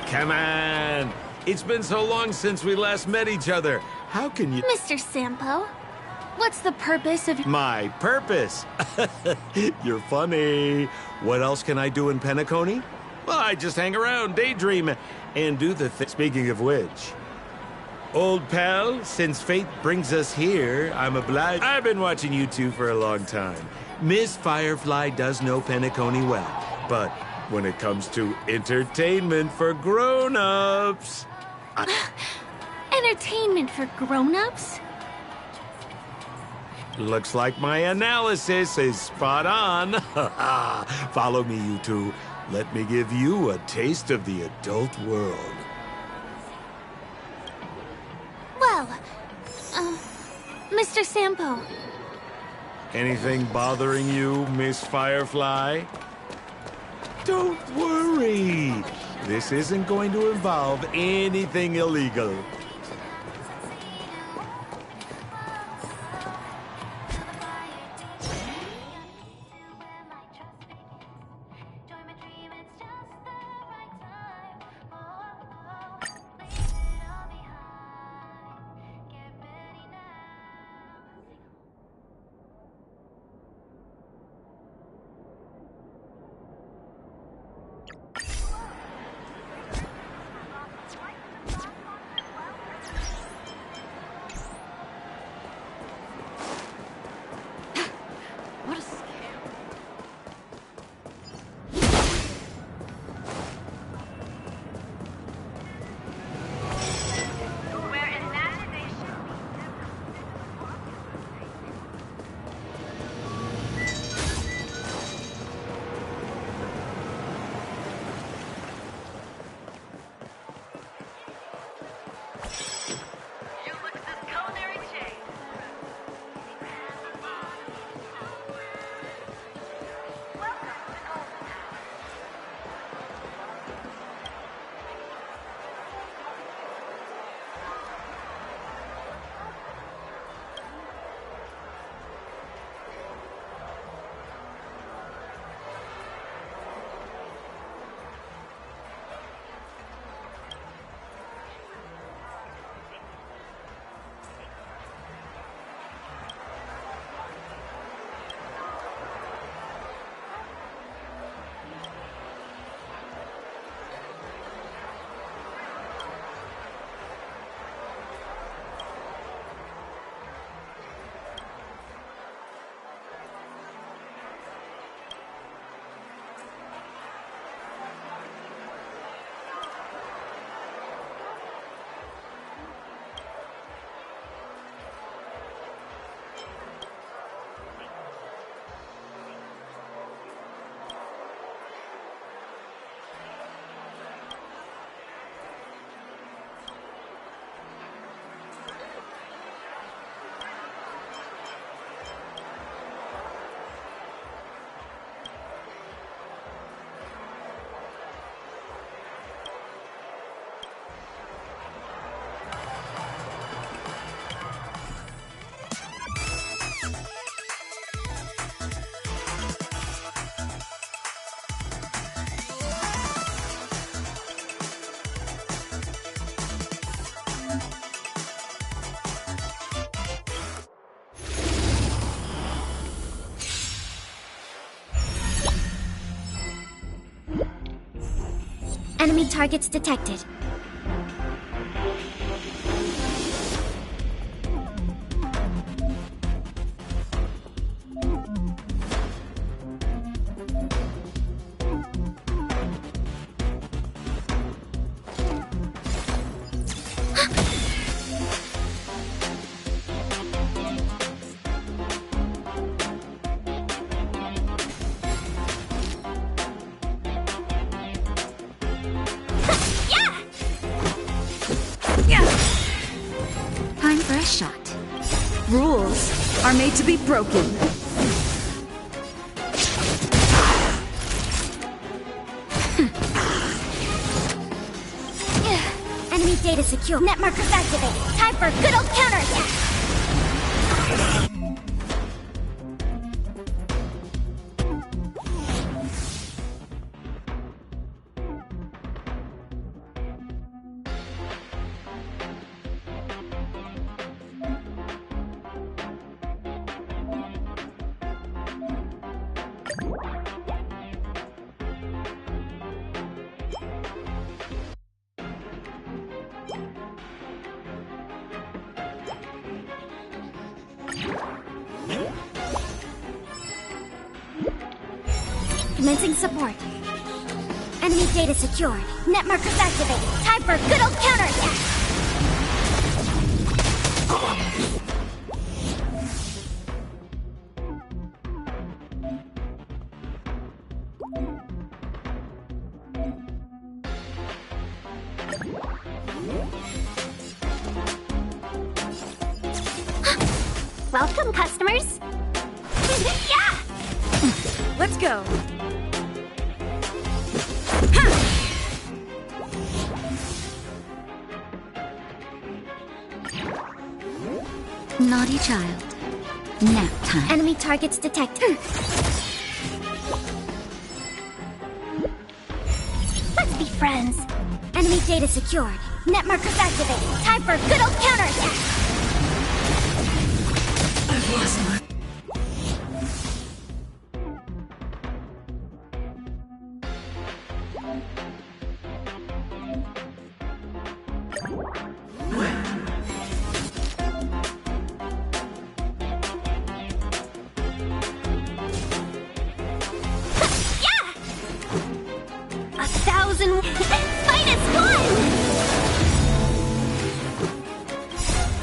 Come on. It's been so long since we last met each other. How can you... Mr. Sampo, what's the purpose of... My purpose? You're funny. What else can I do in Penacony? Well, I just hang around, daydream, and do the thing. Speaking of which, old pal, since fate brings us here, I'm obliged. I've been watching you two for a long time. Miss Firefly does know Penacony well, but when it comes to entertainment for grown-ups... Entertainment for grown-ups? Looks like my analysis is spot on. Follow me, you two. Let me give you a taste of the adult world. Well, Mr. Sampo. Anything bothering you, Miss Firefly? Don't worry. This isn't going to involve anything illegal. Enemy targets detected. Time for a shot. Rules are made to be broken. Enemy data secure. Net markers activated. Time for a good old counterattack. Commencing support. Enemy data secured. Net markers activated. Time for a good old counterattack. Welcome, customers. Yeah! Let's go. Naughty child. Nap time. Enemy targets detected. Let's be friends. Enemy data secured. Net markers activated. Time for a good old counterattack. I've lost my...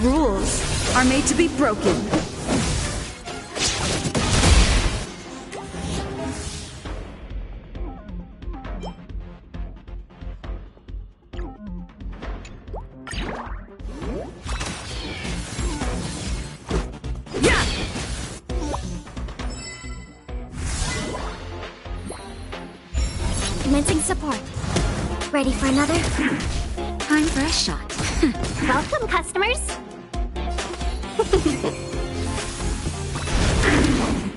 Rules are made to be broken. Commencing support. Ready for another? Time for a shot. Welcome, customers.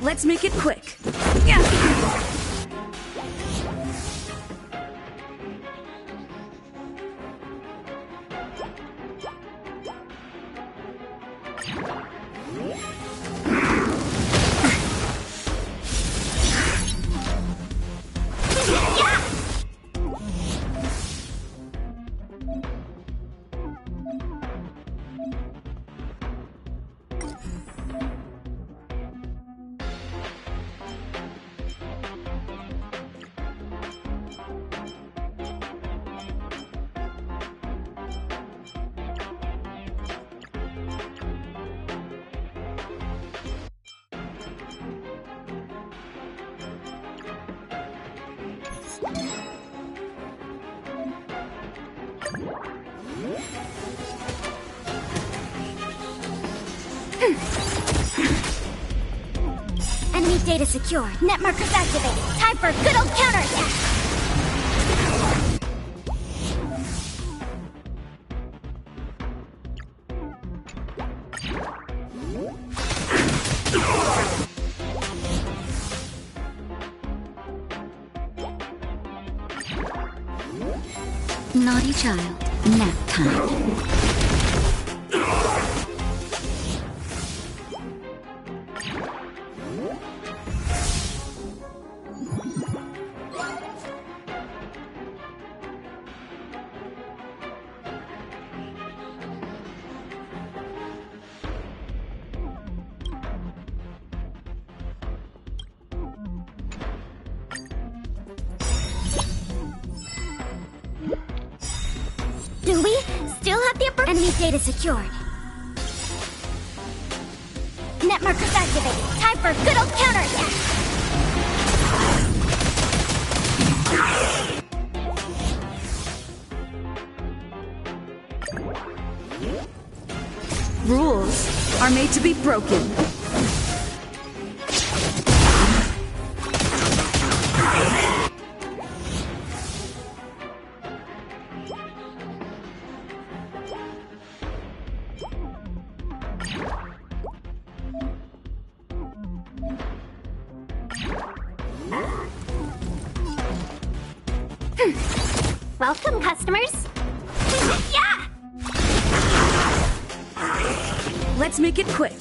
Let's make it quick. Enemy data secure. Net markers activated. Time for a good old counterattack. Naughty child. Nap time. Enemy data secured. Net markers activated. Time for good old counterattack. Rules are made to be broken. Welcome, customers. Yeah! Let's make it quick.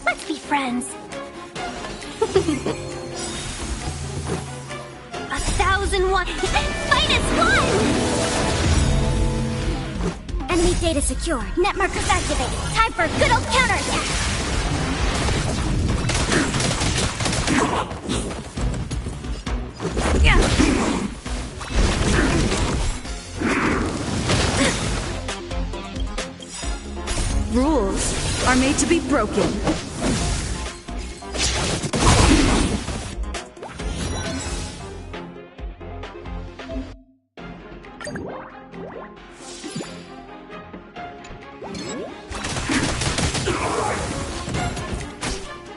Let's be friends. 1,001 -1! Enemy data secure. Net markers activated. Time for good old counterattack. Rules are made to be broken.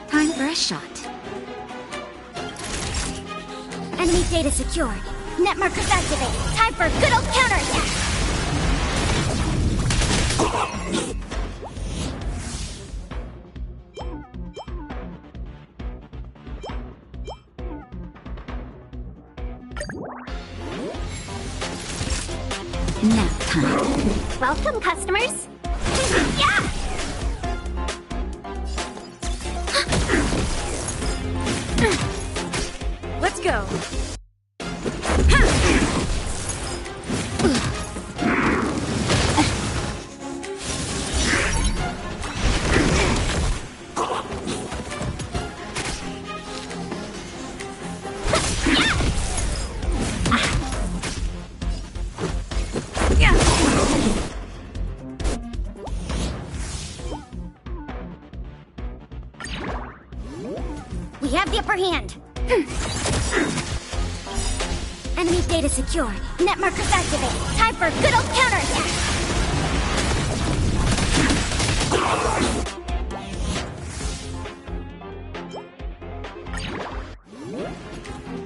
Time for a shot. Enemy data secured. Net markers activated. Time for good old counterattack. Nap time. Welcome, customers. Yeah! Let's go. We have the upper hand. Enemy data secured. Net markers activated. Time for good old counterattack.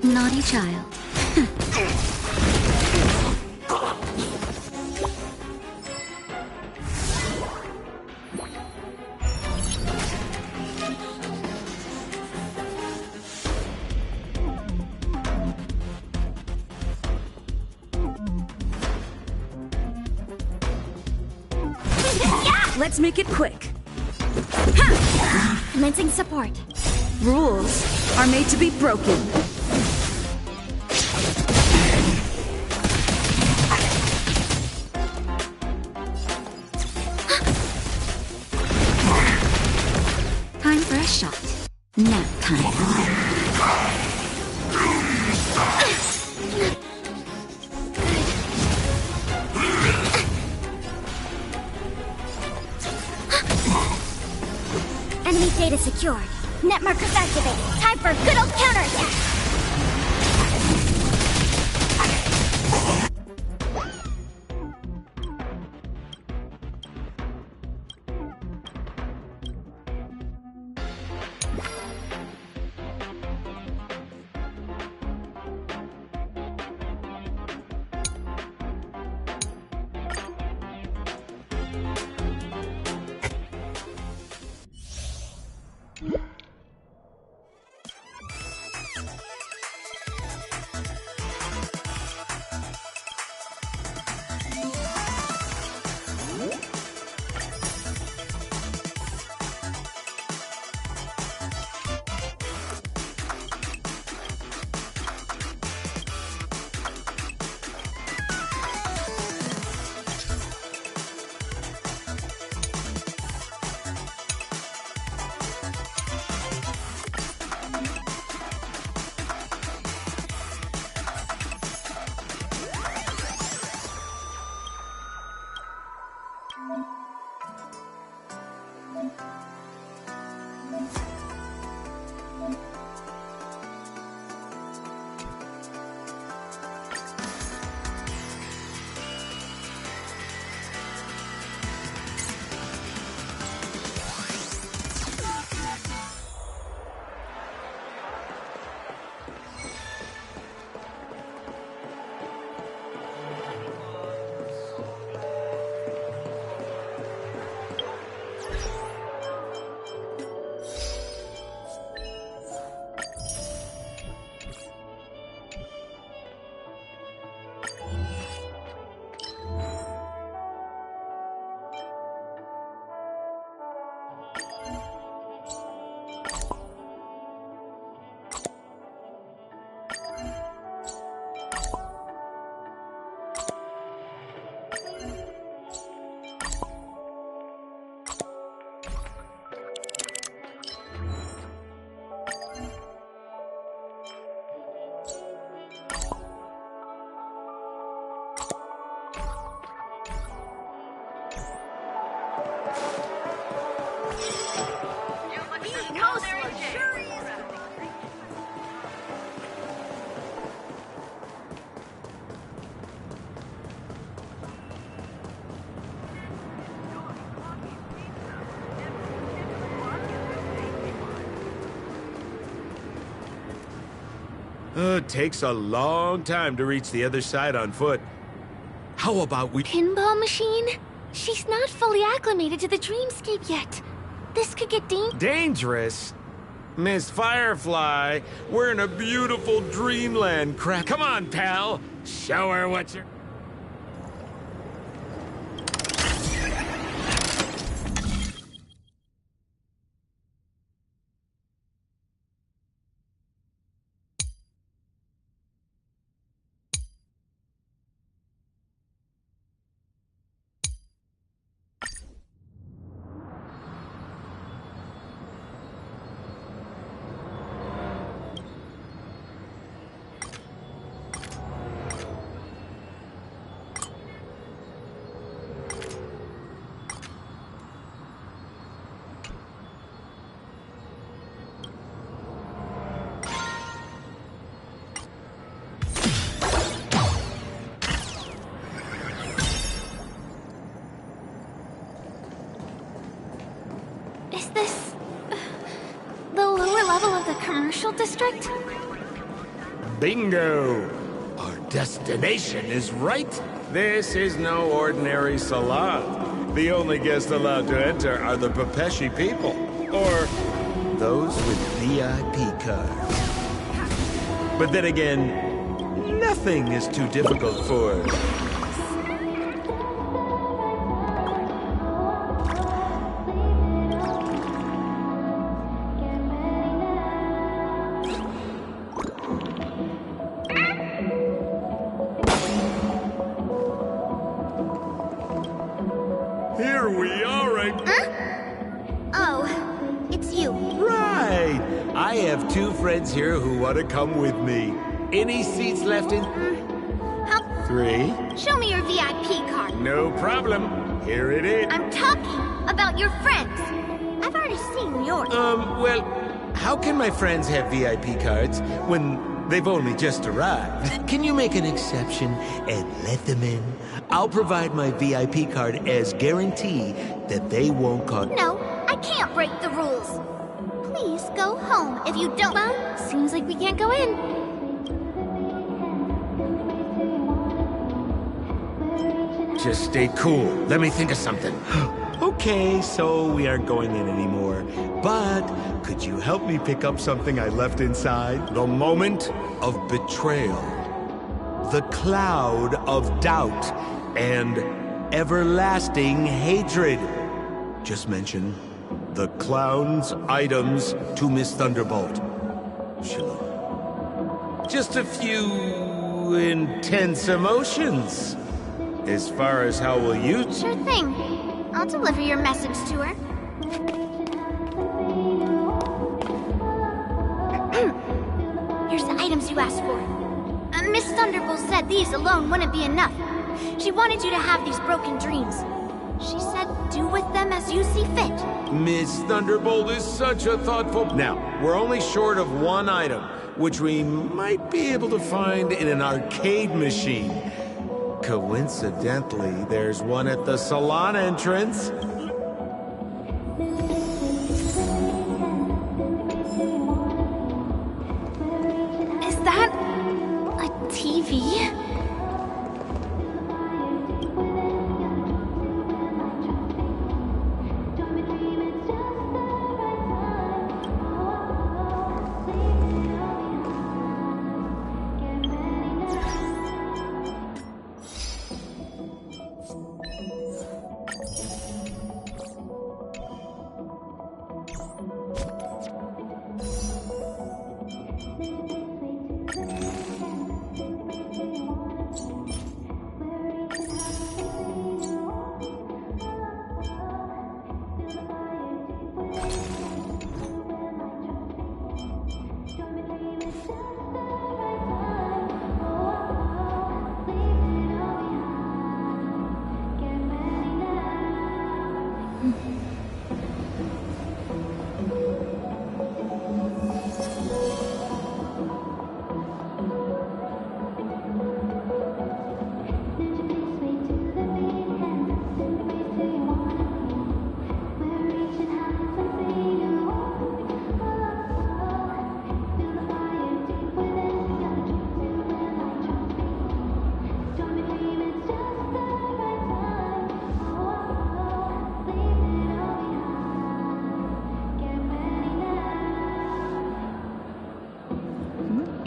Naughty child. Let's make it quick. Commencing support. Rules are made to be broken. Time for a shot. Nap time. Enemy data secured. Net markers activated. Time for good old counterattack. coastline sure is. It takes a long time to reach the other side on foot. How about we... Pinball machine? She's not fully acclimated to the dreamscape yet. This could get dangerous? Miss Firefly, we're in a beautiful dreamland crap. Come on, pal. Show her what you're... Is this... the lower level of the commercial district? Bingo! Our destination is right. This is no ordinary salon. The only guests allowed to enter are the Pepeshi people, or those with VIP cards. But then again, nothing is too difficult for us. Here we are, Oh, it's you. Right! I have two friends here who want to come with me. Any seats left in... Three? Show me your VIP card. No problem. Here it is. I'm talking about your friends. I've already seen yours. Well, how can my friends have VIP cards when they've only just arrived? Can you make an exception and let them in? I'll provide my VIP card as guarantee that they won't cause... No, I can't break the rules. Please go home. If you don't... Well, seems like we can't go in. Just stay cool. Let me think of something. Okay, so we aren't going in anymore. But could you help me pick up something I left inside? The moment of betrayal. The cloud of doubt. And everlasting hatred. Just mention the clown's items to Miss Thunderbolt. Shalom. Just a few intense emotions. As far as how will you... Sure thing. I'll deliver your message to her. Here's the items you asked for. Miss Thunderbolt said these alone wouldn't be enough. She wanted you to have these broken dreams. She said do with them as you see fit. Miss Thunderbolt is such a thoughtful... Now, we're only short of one item, which we might be able to find in an arcade machine. Coincidentally, there's one at the salon entrance. Is that a TV?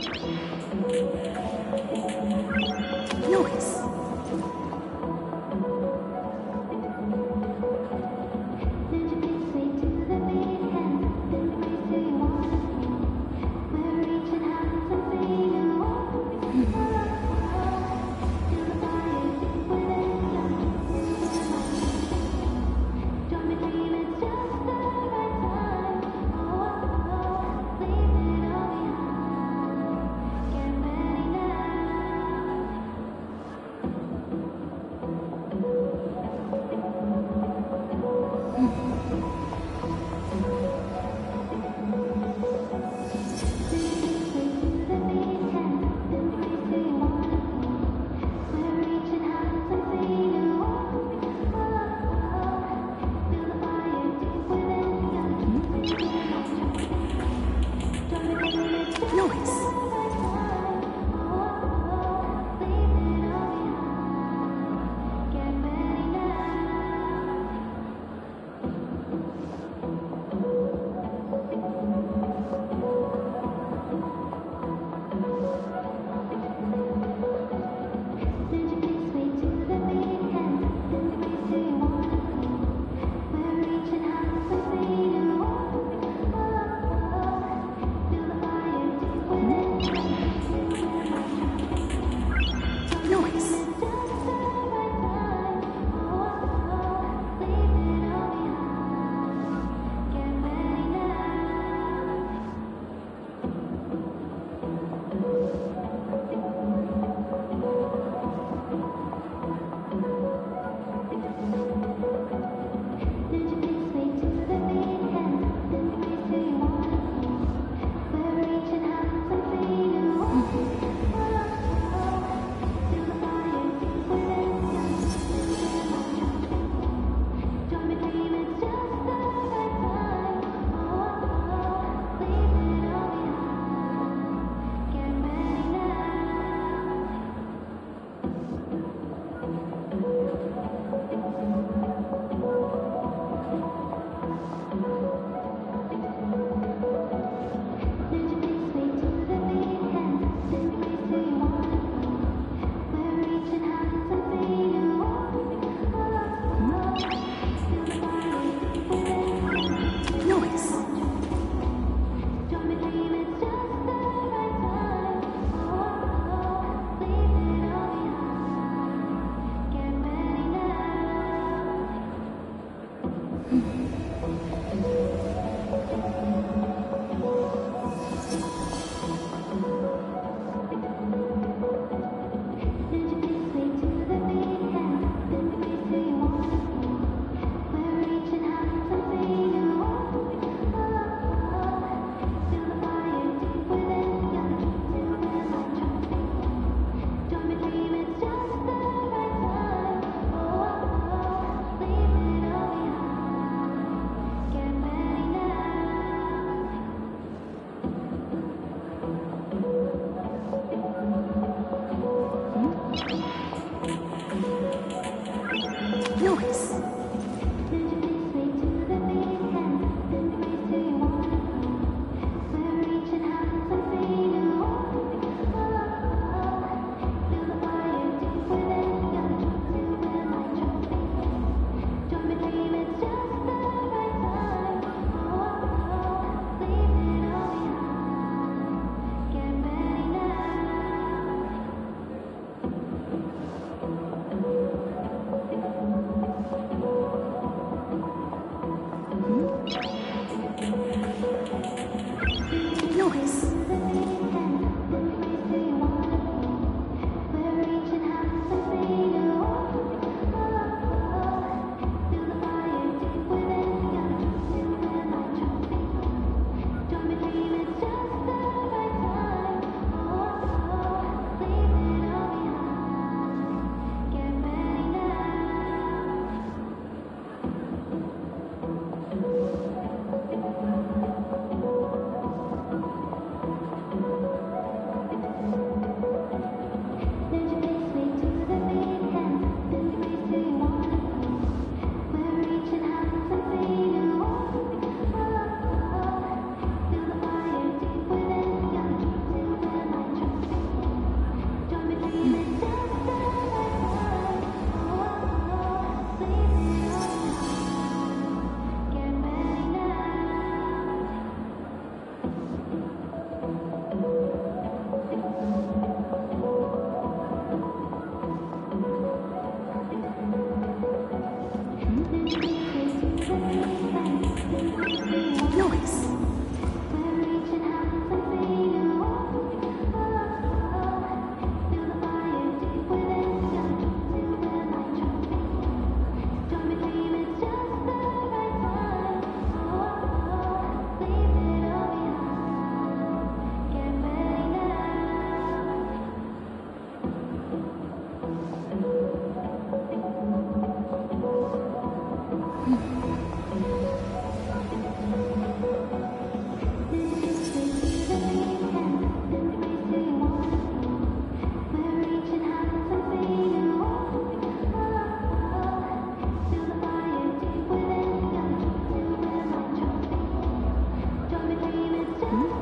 Noise.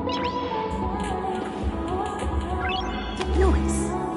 Noise. Noise.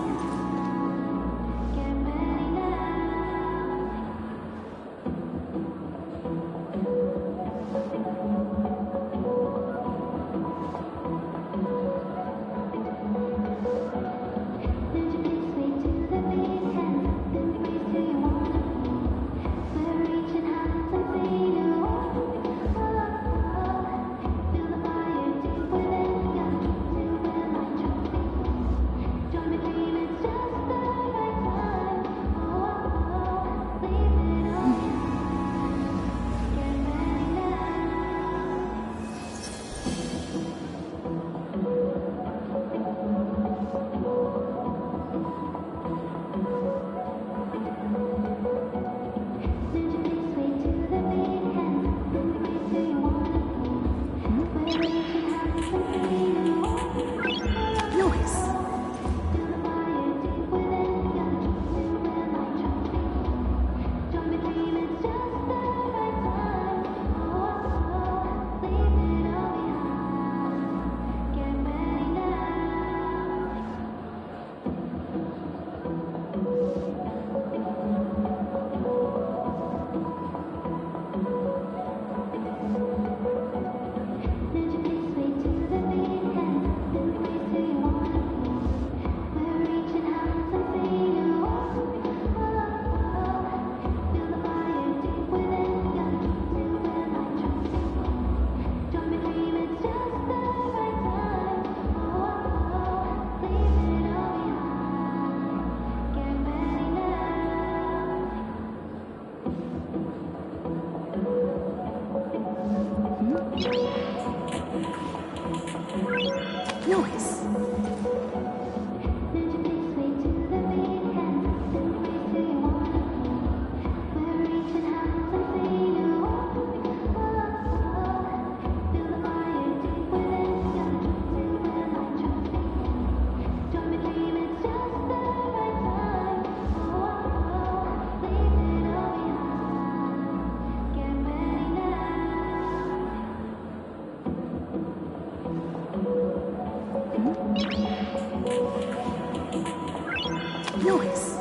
Noise. Noise.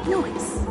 noise.